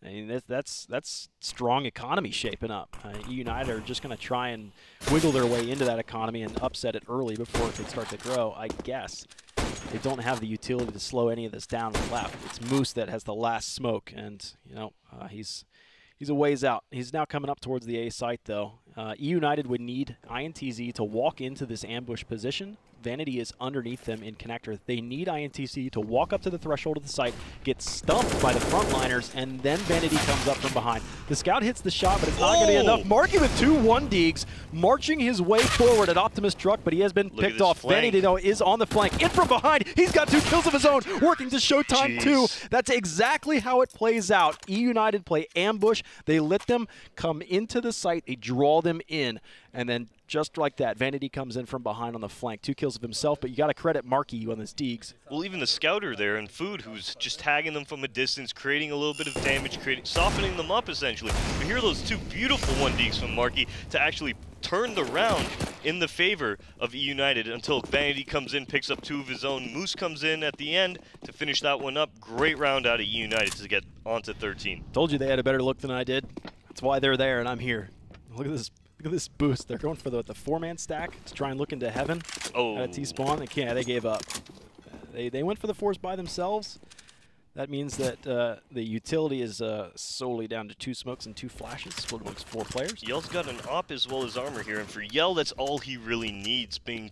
I mean, that's strong economy shaping up. eUnited are just going to try and wiggle their way into that economy and upset it early before it could start to grow, I guess. They don't have the utility to slow any of this down with left. It's Moose that has the last smoke, and, you know, he's a ways out. He's now coming up towards the A site, though. eUnited would need IntZ to walk into this ambush position. Vanity is underneath them in connector. They need IntZ to walk up to the threshold of the site, get stumped by the frontliners, and then Vanity comes up from behind. The scout hits the shot, but it's not going to be enough. Marky with 2 1-digs, marching his way forward at Optimus Truck, but he has been picked off. Flank. Vanity, though, is on the flank. In from behind, he's got 2 kills of his own, working to Showtime too. That's exactly how it plays out. eUnited play ambush. They let them come into the site. They draw them in, and then just like that, Vanity comes in from behind on the flank. 2 kills of himself, but you got to credit Marky on his digs. Well, even the scouter there and Food, who's just tagging them from a distance, creating a little bit of damage, softening them up essentially. We hear those 2 beautiful 1-digs from Marky to actually turned the round in the favor of eUnited until Vanity comes in, picks up 2 of his own. Moose comes in at the end to finish that one up. Great round out of eUnited to get onto 13. Told you they had a better look than I did. That's why they're there, and I'm here. Look at this. Look at this boost. They're going for the 4-man stack to try and look into heaven. Oh. At a T-spawn. They can't. They gave up. They went for the force by themselves. That means that the utility is solely down to 2 smokes and 2 flashes, split amongst 4 players. Yell's got an op as well as armor here, and for Yell, that's all he really needs, being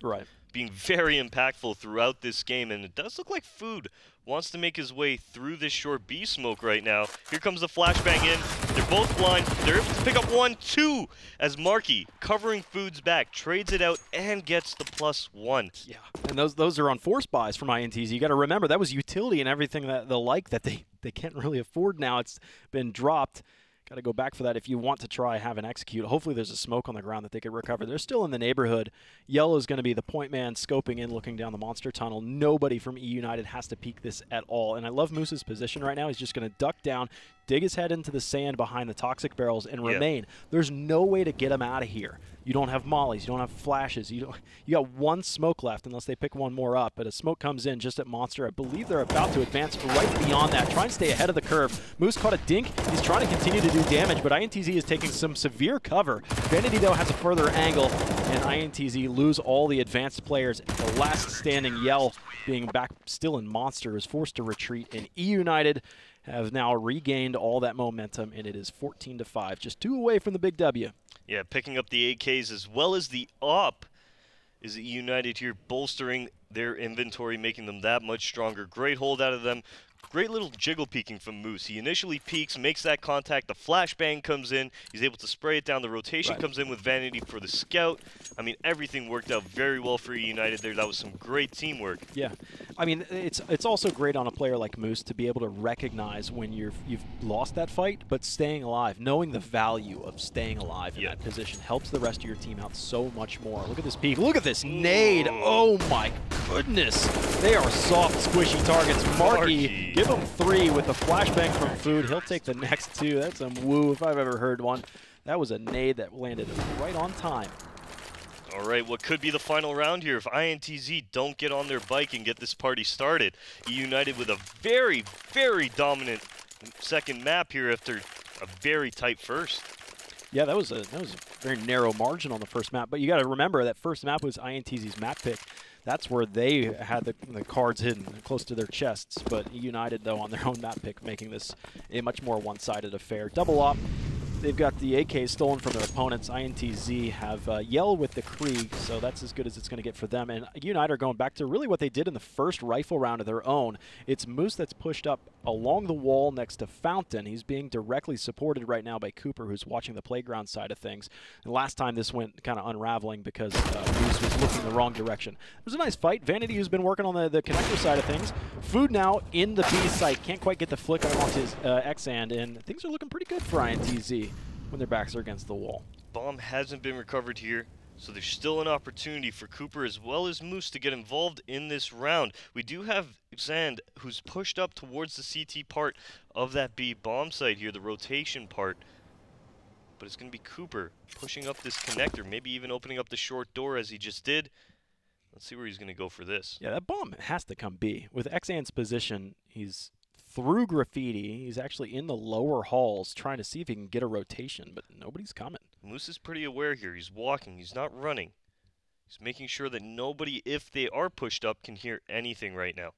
very impactful throughout this game. And it does look like Food wants to make his way through this short B smoke right now. Here comes the flashbang in. They're both blind. They're able to pick up 1, 2 as Marky, covering Food's back, trades it out and gets the +1. Yeah, and those are on force buys from INTZ. You got to remember that was utility and everything that the like that they can't really afford now. It's been dropped. Got to go back for that if you want to try have an execute. Hopefully there's a smoke on the ground that they could recover. They're still in the neighborhood. Yellow is going to be the point man scoping in, looking down the monster tunnel. Nobody from eUnited has to peek this at all. And I love Moose's position right now. He's just going to duck down, dig his head into the sand behind the toxic barrels, and remain. There's no way to get him out of here. You don't have mollies. You don't have flashes. You got 1 smoke left unless they pick 1 more up. But a smoke comes in just at Monster. I believe they're about to advance right beyond that. Try and stay ahead of the curve. Moose caught a dink. He's trying to continue to do damage, but INTZ is taking some severe cover. Vanity, though, has a further angle, and INTZ lose all the advanced players. The last standing Yell, being back still in Monster, is forced to retreat, and eUnited have now regained all that momentum, and it is 14-5, just 2 away from the big W. Yeah, picking up the AKs as well as the op is eUnited here, bolstering their inventory, making them that much stronger. Great hold out of them. Great little jiggle peeking from Moose. He initially peeks, makes that contact, the flashbang comes in, he's able to spray it down, the rotation comes in with Vanity for the scout. I mean, everything worked out very well for eUnited there. That was some great teamwork. Yeah. I mean, it's also great on a player like Moose to be able to recognize when you've lost that fight, but staying alive, knowing the value of staying alive in that position helps the rest of your team out so much more. Look at this peek. Look at this nade. Oh, my goodness. They are soft, squishy targets. Marky, give him 3 with the flashbang from Food. He'll take the next 2. That's some woo if I've ever heard one. That was a nade that landed right on time. All right, what could be the final round here if INTZ don't get on their bike and get this party started? eUnited with a very, very dominant second map here after a very tight first. Yeah, that was a very narrow margin on the first map, but you got to remember that first map was INTZ's map pick. That's where they had the cards hidden close to their chests, but eUnited, though, on their own map pick, making this a much more one-sided affair. Double op. They've got the AK stolen from their opponents. INTZ have Yell with the Krieg, so that's as good as it's going to get for them. And eUnited are going back to really what they did in the first rifle round of their own. It's Moose that's pushed up along the wall next to Fountain. He's being directly supported right now by Cooper, who's watching the playground side of things. And last time this went kind of unraveling because Moose was looking the wrong direction. It was a nice fight. Vanity, who's been working on the connector side of things. Food now in the B site. Can't quite get the flick on his X-Hand, and things are looking pretty good for INTZ when their backs are against the wall. Bomb hasn't been recovered here, so there's still an opportunity for Cooper as well as Moose to get involved in this round. We do have Zand, who's pushed up towards the CT part of that B bomb site here, the rotation part. But it's going to be Cooper pushing up this connector, maybe even opening up the short door as he just did. Let's see where he's going to go for this. Yeah, that bomb has to come B. With Xand's position, he's through graffiti. He's actually in the lower halls trying to see if he can get a rotation, but nobody's coming. Moose is pretty aware here. He's walking. He's not running. He's making sure that nobody, if they are pushed up, can hear anything right now.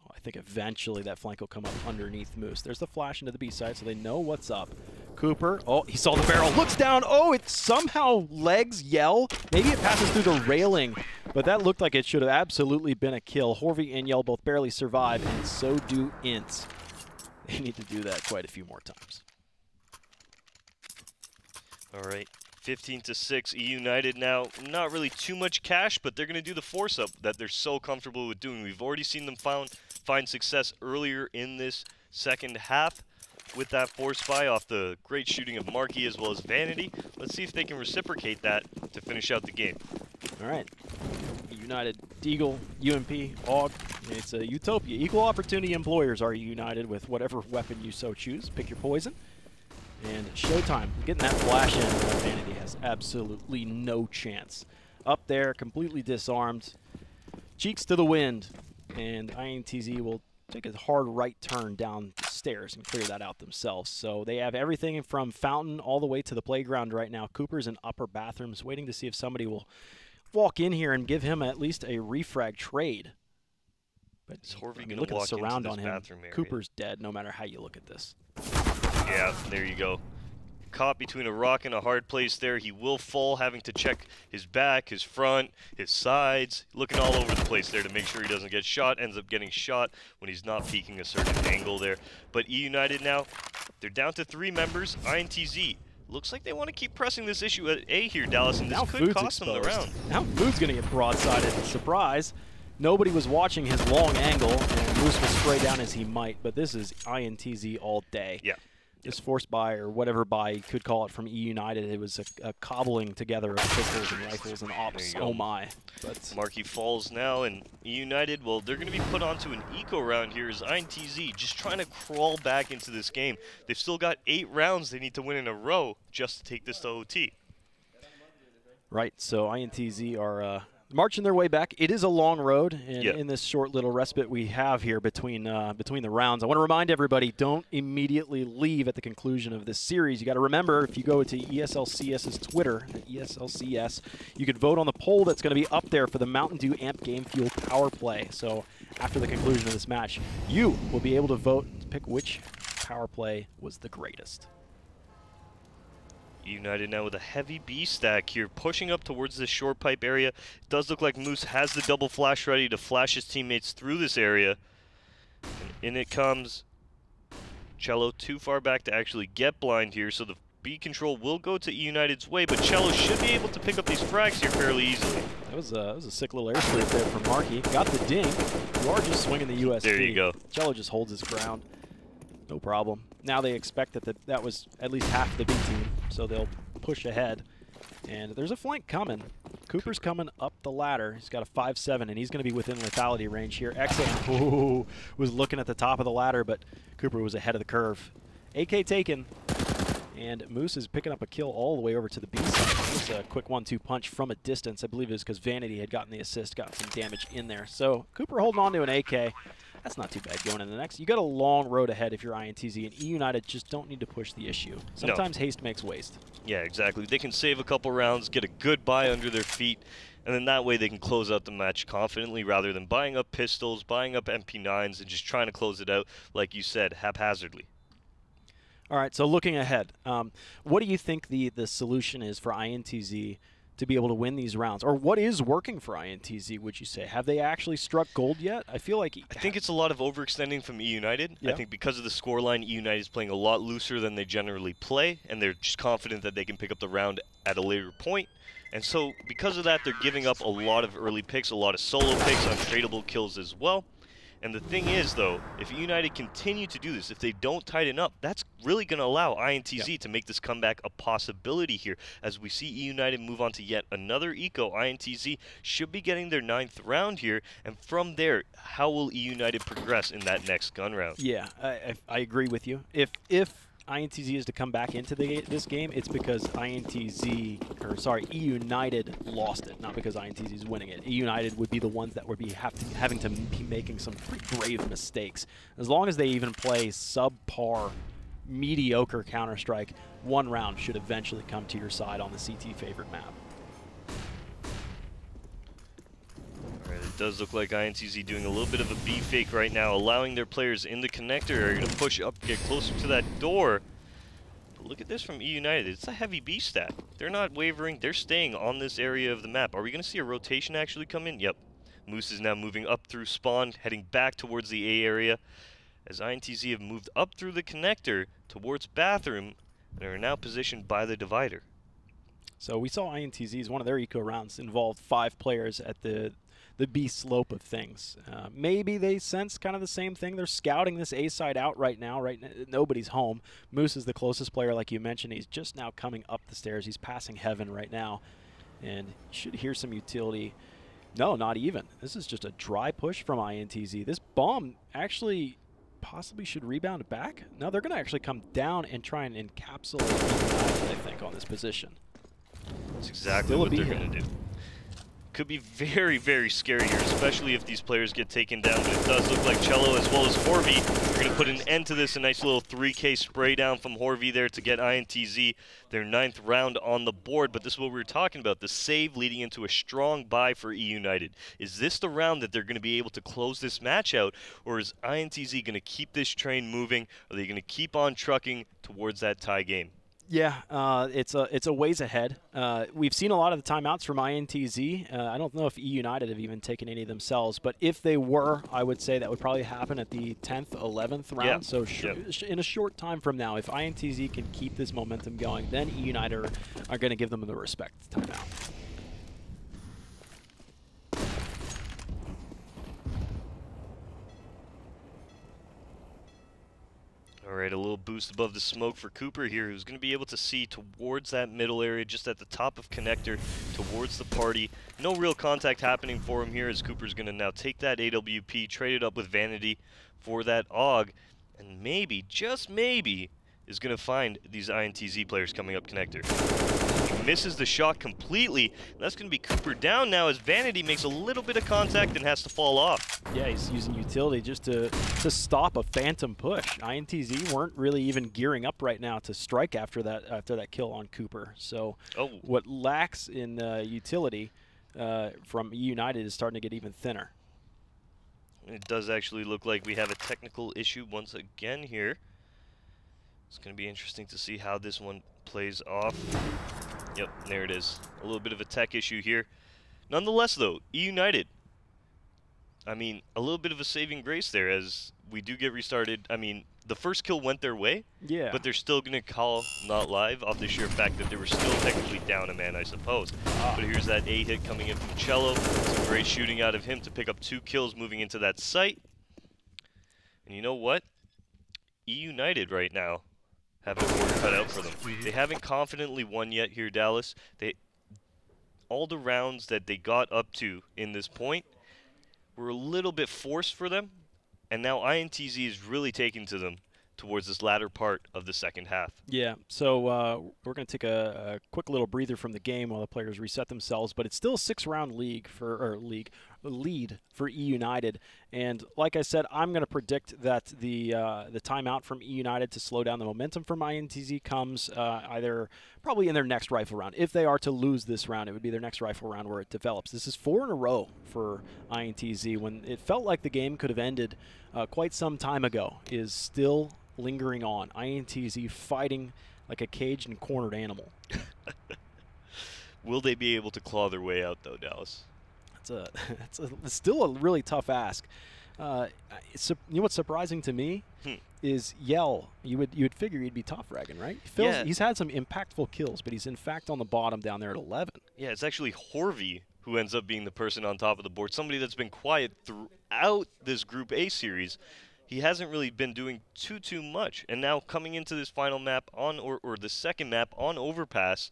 Oh, I think eventually that flank will come up underneath Moose. There's the flash into the B side, so they know what's up. Cooper, oh, he saw the barrel, looks down, oh, it somehow legs Yell. Maybe it passes through the railing, but that looked like it should have absolutely been a kill. Horvey and Yell both barely survive, and so do IntZ. They need to do that quite a few more times. All right, 15-6, eUnited now. Not really too much cash, but they're going to do the force up that they're so comfortable with doing. We've already seen them find success earlier in this second half with that force buy off the great shooting of Marky as well as Vanity. Let's see if they can reciprocate that to finish out the game. All right. United, Deagle, UMP, AUG. It's a utopia. Equal opportunity employers are united with whatever weapon you so choose. Pick your poison. And Showtime, getting that flash in, Vanity has absolutely no chance. Up there, completely disarmed. Cheeks to the wind. And INTZ will take a hard right turn down the stairs and clear that out themselves. So they have everything from fountain all the way to the playground right now. Cooper's in upper bathrooms waiting to see if somebody will walk in here and give him at least a refrag trade. But look at the surround on him. Cooper's dead no matter how you look at this. Yeah, there you go. Caught between a rock and a hard place there. He will fall, having to check his back, his front, his sides, looking all over the place there to make sure he doesn't get shot. Ends up getting shot when he's not peeking a certain angle there. But eUnited now, they're down to 3 members. INTZ looks like they want to keep pressing this issue at A here, Dallas, and this could cost them the round. Now Food's going to get broadsided. Surprise. Nobody was watching his long angle, and Moose will spray down as he might, but this is INTZ all day. Yeah. This forced buy, or whatever buy you could call it, from eUnited, it was a cobbling together of pistols and rifles and ops. Oh my. But Markey falls now, and eUnited, well, they're going to be put onto an eco round here as INTZ just trying to crawl back into this game. They've still got 8 rounds they need to win in a row just to take this to OT. Right, so INTZ are marching their way back. It is a long road in this short little respite we have here between the rounds. I want to remind everybody, don't immediately leave at the conclusion of this series. You got to remember, if you go to ESLCS's Twitter, ESLCS, you could vote on the poll that's going to be up there for the Mountain Dew Amp Game Fuel Power Play. So after the conclusion of this match, you will be able to vote to pick which power play was the greatest. eUnited now with a heavy B stack here, pushing up towards this short pipe area. It does look like Moose has the double flash ready to flash his teammates through this area. And in it comes Cello, too far back to actually get blind here, so the B control will go to eUnited's way, but Cello should be able to pick up these frags here fairly easily. That was a sick little airstrike there from Markey. Got the ding. You are just swinging the USP. There you go. Cello just holds his ground. No problem. Now they expect that that was at least half the B team, so they'll push ahead. And there's a flank coming. Cooper's coming up the ladder. He's got a 5-7, and he's going to be within lethality range here. XM was looking at the top of the ladder, but Cooper was ahead of the curve. AK taken, and Moose is picking up a kill all the way over to the B side. It was a quick 1-2 punch from a distance. I believe it was because Vanity had gotten the assist, got some damage in there. So Cooper holding on to an AK. That's not too bad going into the next. You got a long road ahead if you're INTZ, and eUnited just don't need to push the issue. Sometimes haste makes waste. Yeah, exactly. They can save a couple rounds, get a good buy under their feet, and then that way they can close out the match confidently rather than buying up pistols, buying up MP9s, and just trying to close it out, like you said, haphazardly. All right, so looking ahead, what do you think the solution is for INTZ to be able to win these rounds? Or what is working for INTZ, would you say? Have they actually struck gold yet? I feel like... I think it's a lot of overextending from eUnited. Yeah. I think because of the scoreline, eUnited is playing a lot looser than they generally play, and they're just confident that they can pick up the round at a later point. And so because of that, they're giving up a lot of early picks, a lot of solo picks, untradeable kills as well. And the thing is, though, if eUnited continue to do this, if they don't tighten up, that's really going to allow INTZ to make this comeback a possibility here. As we see eUnited move on to yet another eco, INTZ should be getting their 9th round here. And from there, how will eUnited progress in that next gun round? Yeah, I agree with you. If INTZ is to come back into this game, it's because eUnited lost it, not because INTZ is winning it. eUnited would be the ones that would be having to be making some pretty grave mistakes. As long as they even play subpar, mediocre Counter-Strike, one round should eventually come to your side on the CT favorite map. Alright, it does look like INTZ doing a little bit of a B fake right now, allowing their players in the connector area to push up, get closer to that door. But look at this from eUnited. It's a heavy B stack. They're not wavering. They're staying on this area of the map. Are we going to see a rotation actually come in? Yep. Moose is now moving up through spawn, heading back towards the A area, as INTZ have moved up through the connector towards bathroom and are now positioned by the divider. So we saw INTZ's, one of their eco rounds involved 5 players at the B slope of things. Maybe they sense kind of the same thing. They're scouting this A side out right now. Nobody's home. Moose is the closest player, like you mentioned. He's just now coming up the stairs. He's passing heaven right now, and you should hear some utility. No, not even. This is just a dry push from INTZ. This bomb actually possibly should rebound back. No, they're going to actually come down and try and encapsulate eUnited, I think, on this position. That's exactly Still a what they're B going to do. Could be very, very scary here, especially if these players get taken down. But it does look like Cello as well as Horvey are going to put an end to this. A nice little 3K spray down from Horvey there to get INTZ their 9th round on the board. But this is what we were talking about, the save leading into a strong bye for eUnited. Is this the round that they're going to be able to close this match out, or is INTZ going to keep this train moving? Are they going to keep on trucking towards that tie game? Yeah, it's a ways ahead. We've seen a lot of the timeouts from INTZ. I don't know if eUnited have even taken any themselves, but if they were, I would say that would probably happen at the 10th, 11th round. So in a short time from now, if INTZ can keep this momentum going, then eUnited are going to give them the respect timeout. All right, a little boost above the smoke for Cooper here, who's going to be able to see towards that middle area, just at the top of connector, towards the party. No real contact happening for him here, as Cooper's going to now take that AWP, trade it up with Vanity for that AUG, and maybe, just maybe, is going to find these INTZ players coming up connector. He misses the shot completely. That's going to be Cooper down now as Vanity makes a little bit of contact and has to fall off. Yeah, he's using utility just to stop a phantom push. INTZ weren't really even gearing up right now to strike after that kill on Cooper. So what lacks in utility from eUnited is starting to get even thinner. It does actually look like we have a technical issue once again here. It's going to be interesting to see how this one plays off. Yep, there it is. A little bit of a tech issue here. Nonetheless, though, eUnited, I mean, a little bit of a saving grace there as we do get restarted. I mean, the first kill went their way, but they're still going to call not live off the sheer fact that they were still technically down a man, I suppose. But here's that A hit coming in from Cello. Some great shooting out of him to pick up 2 kills moving into that site. And you know what? eUnited right now have their work cut out for them. They haven't confidently won yet here, Dallas. All the rounds that they got up to in this point were a little bit forced for them, and now INTZ is really taking to them towards this latter part of the second half. Yeah, so we're going to take a quick little breather from the game while the players reset themselves, but it's still a 6-round lead for eUnited. And like I said, I'm going to predict that the timeout from eUnited to slow down the momentum from INTZ comes either probably in their next rifle round. If they are to lose this round, it would be their next rifle round where it develops. This is 4 in a row for INTZ when it felt like the game could have ended quite some time ago, is still lingering on. INTZ fighting like a caged and cornered animal. Will they be able to claw their way out, though, Dallas? It's still a really tough ask. You know what's surprising to me is Yell. You would figure he'd be top fragging, right? He's had some impactful kills, but he's in fact on the bottom down there at 11. Yeah, it's actually Horvey who ends up being the person on top of the board. Somebody that's been quiet throughout this Group A series. He hasn't really been doing too much, and now coming into this final map on or the second map on Overpass,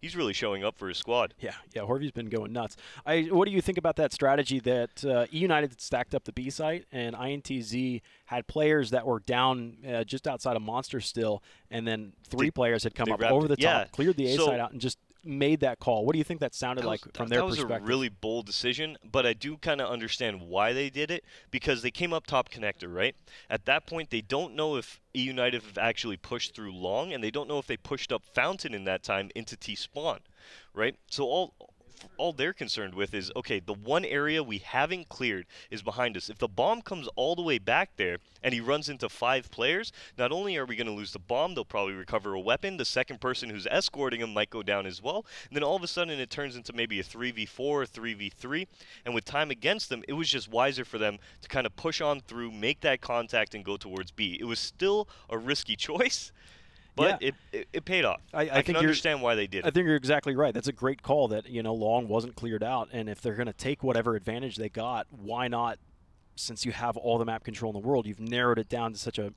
he's really showing up for his squad. Yeah, Horvey's been going nuts. What do you think about that strategy that eUnited stacked up the B site and INTZ had players that were down just outside of Monster still, and then 3 players had come up over the top, cleared the A site out, and just made that call? What do you think that sounded like from their perspective? That was a really bold decision, but I do kind of understand why they did it, because they came up top connector, right? At that point, they don't know if eUnited have actually pushed through long, and they don't know if they pushed up Fountain in that time into T-spawn, right? So all they're concerned with is, okay, the one area we haven't cleared is behind us. If the bomb comes all the way back there and he runs into 5 players, not only are we going to lose the bomb, they'll probably recover a weapon. The second person who's escorting him might go down as well. And then all of a sudden it turns into maybe a 3v4 or 3v3. And with time against them, it was just wiser for them to kind of push on through, make that contact, and go towards B. It was still a risky choice, but it paid off. I can understand why they did it. I think you're exactly right. That's a great call that, long wasn't cleared out. And if they're going to take whatever advantage they got, why not since you have all the map control in the world, you've narrowed it down to such a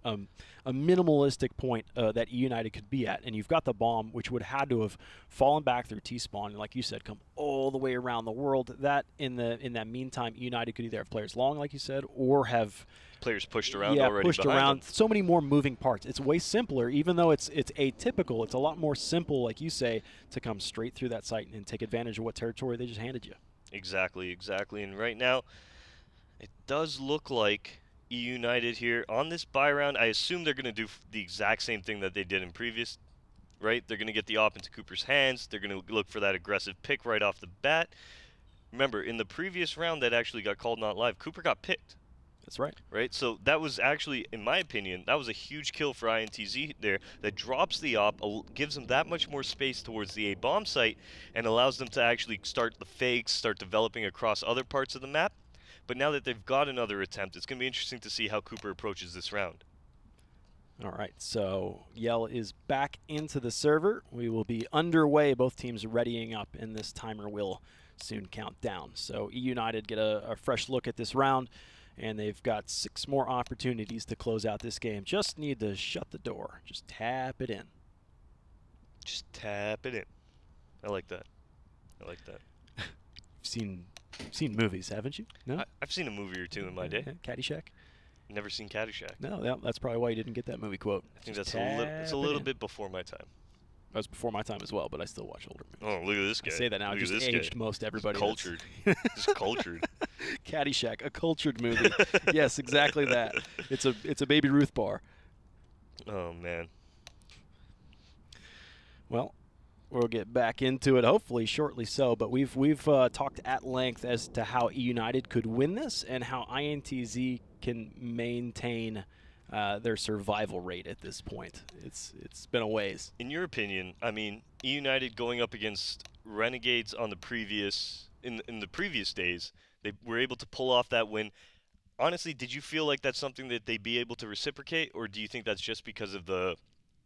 minimalistic point that eUnited could be at. And you've got the bomb, which would have had to have fallen back through T-spawn, and like you said, come all the way around the world. That in that meantime, eUnited could either have players long, like you said, or have players pushed around already pushed behind around. them. So many more moving parts. It's way simpler, even though it's atypical. It's a lot more simple, like you say, to come straight through that site and take advantage of what territory they just handed you. Exactly, exactly. And right now, it does look like eUnited here on this buy round. I assume they're going to do the exact same thing that they did in previous, right? They're going to get the op into Cooper's hands. They're going to look for that aggressive pick right off the bat. Remember, in the previous round that actually got called not live, Cooper got picked. That's right. Right? So that was actually, in my opinion, that was a huge kill for IntZ there that drops the op, gives them that much more space towards the A bomb site, and allows them to actually start the fakes, start developing across other parts of the map. But now that they've got another attempt, it's going to be interesting to see how Cooper approaches this round. All right, so Yell is back into the server. We will be underway. Both teams readying up, and this timer will soon count down. So eUnited get a fresh look at this round, and they've got 6 more opportunities to close out this game. Just need to shut the door. Just tap it in. Just tap it in. I like that. I like that. You've seen movies, haven't you? No? I've seen a movie or two in my day. Caddyshack? Never seen Caddyshack. No, that's probably why you didn't get that movie quote. I think that's it's a little bit before my time. That was before my time as well, but I still watch older movies. Oh, look at this guy. I say that now. Look Just at this aged guy. most everybody. Cultured. Just cultured. Caddyshack, a cultured movie. Yes, exactly that. It's a Baby Ruth bar. Oh, man. Well, we'll get back into it, hopefully shortly so, but we've talked at length as to how eUnited could win this and how IntZ can maintain their survival rate at this point. It's been a ways. In your opinion, I mean, eUnited going up against Renegades on the previous in the previous days, they were able to pull off that win. Honestly, did you feel like that's something that they'd be able to reciprocate, or do you think that's just because of the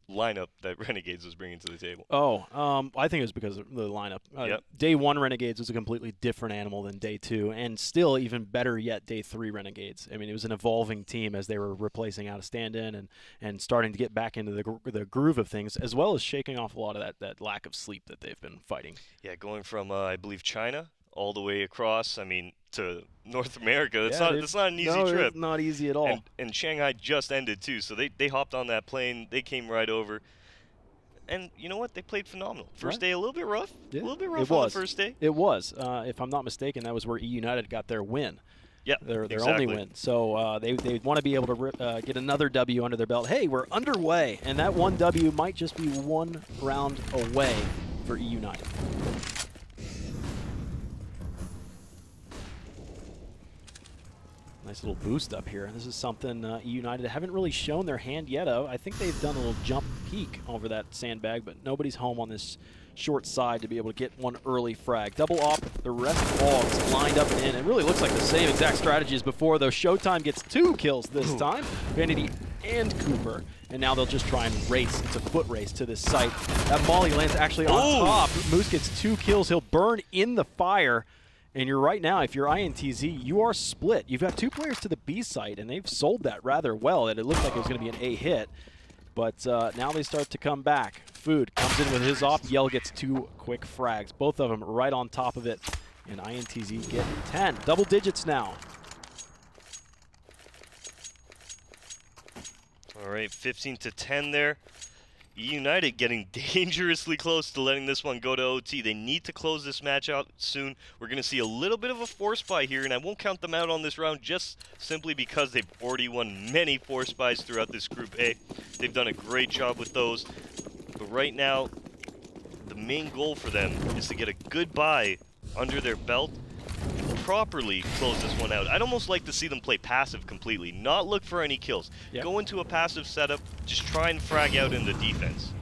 lineup that Renegades was bringing to the table? I think it was because of the lineup. Yep. Day 1 Renegades was a completely different animal than Day 2, and still even better yet, Day 3 Renegades. I mean, it was an evolving team as they were replacing out a stand-in and starting to get back into the groove of things, as well as shaking off a lot of that lack of sleep that they've been fighting. Yeah, going from I believe China all the way across, I mean, to North America. That's not an easy trip. It's not easy at all. And Shanghai just ended too, so they hopped on that plane. They came right over. And you know what? They played phenomenal. First day a little bit rough. Yeah, a little bit rough on the first day. It was. If I'm not mistaken, that was where eUnited got their win. Yeah, their exactly. only win. So they want to be able to get another W under their belt. Hey, we're underway, and that one W might just be one round away for eUnited. Nice little boost up here. This is something eUnited haven't really shown their hand yet of. I think they've done a little jump peek over that sandbag, but nobody's home on this short side to be able to get one early frag. Double op, the rest all lined up and in. It really looks like the same exact strategy as before, though Showtime gets 2 kills this time. Vanity and Cooper. And now they'll just try and race. It's a foot race to this site. That molly lands actually on top. Moose gets 2 kills. He'll burn in the fire. And you're right now, if you're IntZ, you are split. You've got 2 players to the B site, and they've sold that rather well. That it looked like it was going to be an A hit. But now they start to come back. Food comes in with his op. Yell gets 2 quick frags. Both of them right on top of it. And IntZ get 10. Double digits now. All right, 15-10 there. eUnited getting dangerously close to letting this one go to OT. They need to close this match out soon. We're going to see a little bit of a force buy here, and I won't count them out on this round just simply because they've already won many force buys throughout this Group A. They've done a great job with those. But right now, the main goal for them is to get a good buy under their belt and properly close this one out. I'd almost like to see them play passive completely, not look for any kills. Yep. Go into a passive setup, just try and frag out in the defense.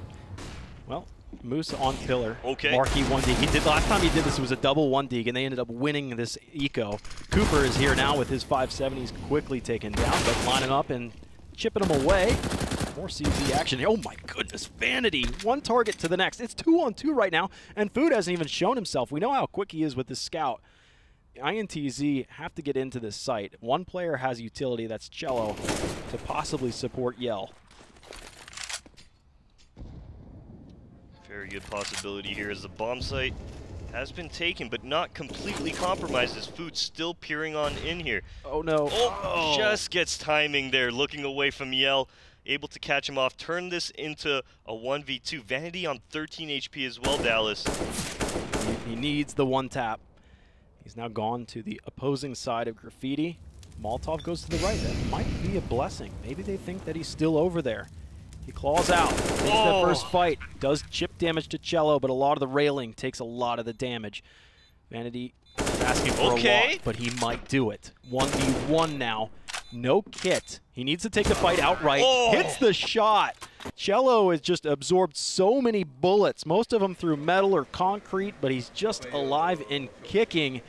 Well, Moose on pillar. Okay. Marky 1D. He did last time he did this, it was a double 1D, and they ended up winning this eco. Cooper is here now with his 570s quickly taken down, but lining up and chipping them away. More CZ action. Oh my goodness, Vanity. 1 target to the next. It's 2-on-2 right now, and Food hasn't even shown himself. We know how quick he is with this scout. INTZ have to get into this site. One player has utility, that's Cello, to possibly support Yell. Very good possibility here as the bomb site has been taken, but not completely compromised as Food's still peering on in here. Oh no. Oh, just gets timing there, looking away from Yell. Able to catch him off, turn this into a 1v2. Vanity on 13 HP as well, Dallas. He needs the one tap. He's now gone to the opposing side of Graffiti. Molotov goes to the right. That might be a blessing. Maybe they think that he's still over there. He claws out, takes the first fight, does chip damage to Cello, but a lot of the railing takes a lot of the damage. Vanity is asking for a lot, but he might do it. 1v1 now. No kit. He needs to take the fight outright. Hits the shot. Cello has just absorbed so many bullets, most of them through metal or concrete, but he's just alive and kicking.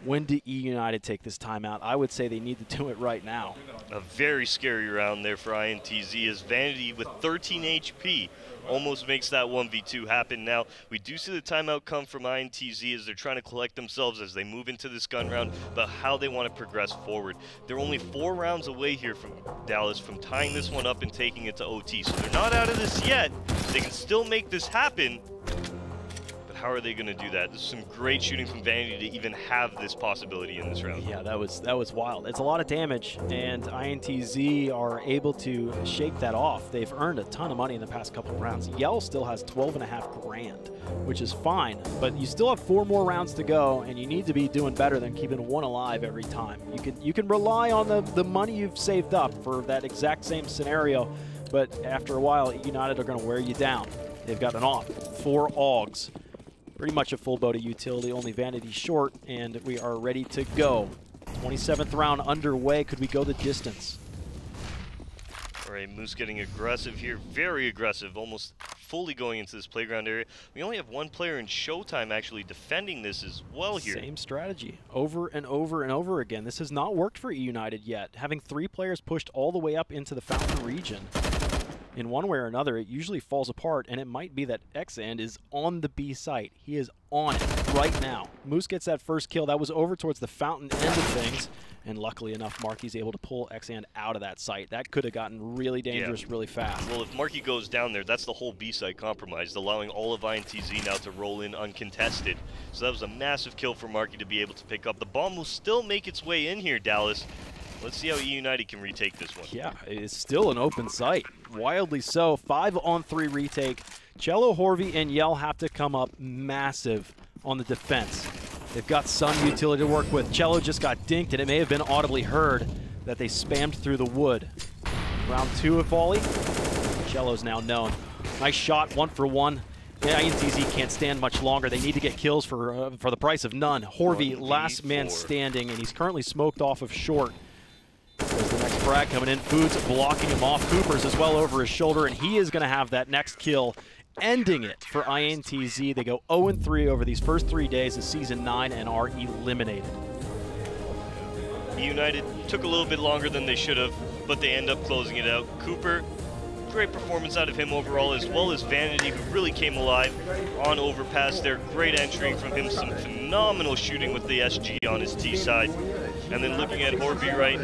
When do eUnited take this timeout? I would say they need to do it right now. A very scary round there for INTZ as Vanity with 13 HP almost makes that 1v2 happen. Now, we do see the timeout come from INTZ as they're trying to collect themselves as they move into this gun round, but how they want to progress forward. They're only 4 rounds away here from Dallas from tying this one up and taking it to OT. So they're not out of this yet. They can still make this happen. How are they going to do that? This is some great shooting from Vanity to even have this possibility in this round. Yeah, that was wild. It's a lot of damage, and INTZ are able to shake that off. They've earned a ton of money in the past couple of rounds. Yell still has 12.5 grand, which is fine, but you still have 4 more rounds to go, and you need to be doing better than keeping one alive every time. You can rely on the money you've saved up for that exact same scenario, but after a while, United are going to wear you down. They've got an off, 4 AUGs. Pretty much a full boat of utility, only Vanity short, and we are ready to go. 27th round underway. Could we go the distance? All right, Moose getting aggressive here, very aggressive, almost fully going into this playground area. We only have one player in Showtime actually defending this as well here. Same strategy, over and over and over again. This has not worked for eUnited yet. Having 3 players pushed all the way up into the Fountain region. In one way or another, it usually falls apart, and it might be that ESL is on the B site. He is on it right now. Moose gets that first kill. That was over towards the Fountain end of things, and luckily enough, Marky's able to pull ESL out of that site. That could have gotten really dangerous really fast. Well, if Marky goes down there, that's the whole B site compromised, allowing all of INTZ now to roll in uncontested. So that was a massive kill for Marky to be able to pick up. The bomb will still make its way in here, Dallas. Let's see how eUnited can retake this one. Yeah, it's still an open site. Wildly so. 5-on-3 retake. Cello, Horvey, and Yell have to come up massive on the defense. They've got some utility to work with. Cello just got dinked, and it may have been audibly heard that they spammed through the wood. Round 2 of volley. Cello's now known. Nice shot, 1 for 1. Yeah, INTZ can't stand much longer. They need to get kills for the price of none. Horvey, last man standing, and he's currently smoked off of short. There's the next frag coming in. Food's blocking him off. Cooper's as well over his shoulder, and he is going to have that next kill, ending it for INTZ. They go 0-3 over these first 3 days of Season 9 and are eliminated. eUnited took a little bit longer than they should have, but they end up closing it out. Cooper, great performance out of him overall, as well as Vanity, who really came alive on Overpass there. Great entering from him, some phenomenal shooting with the SG on his T side. And then looking at Horvey right now.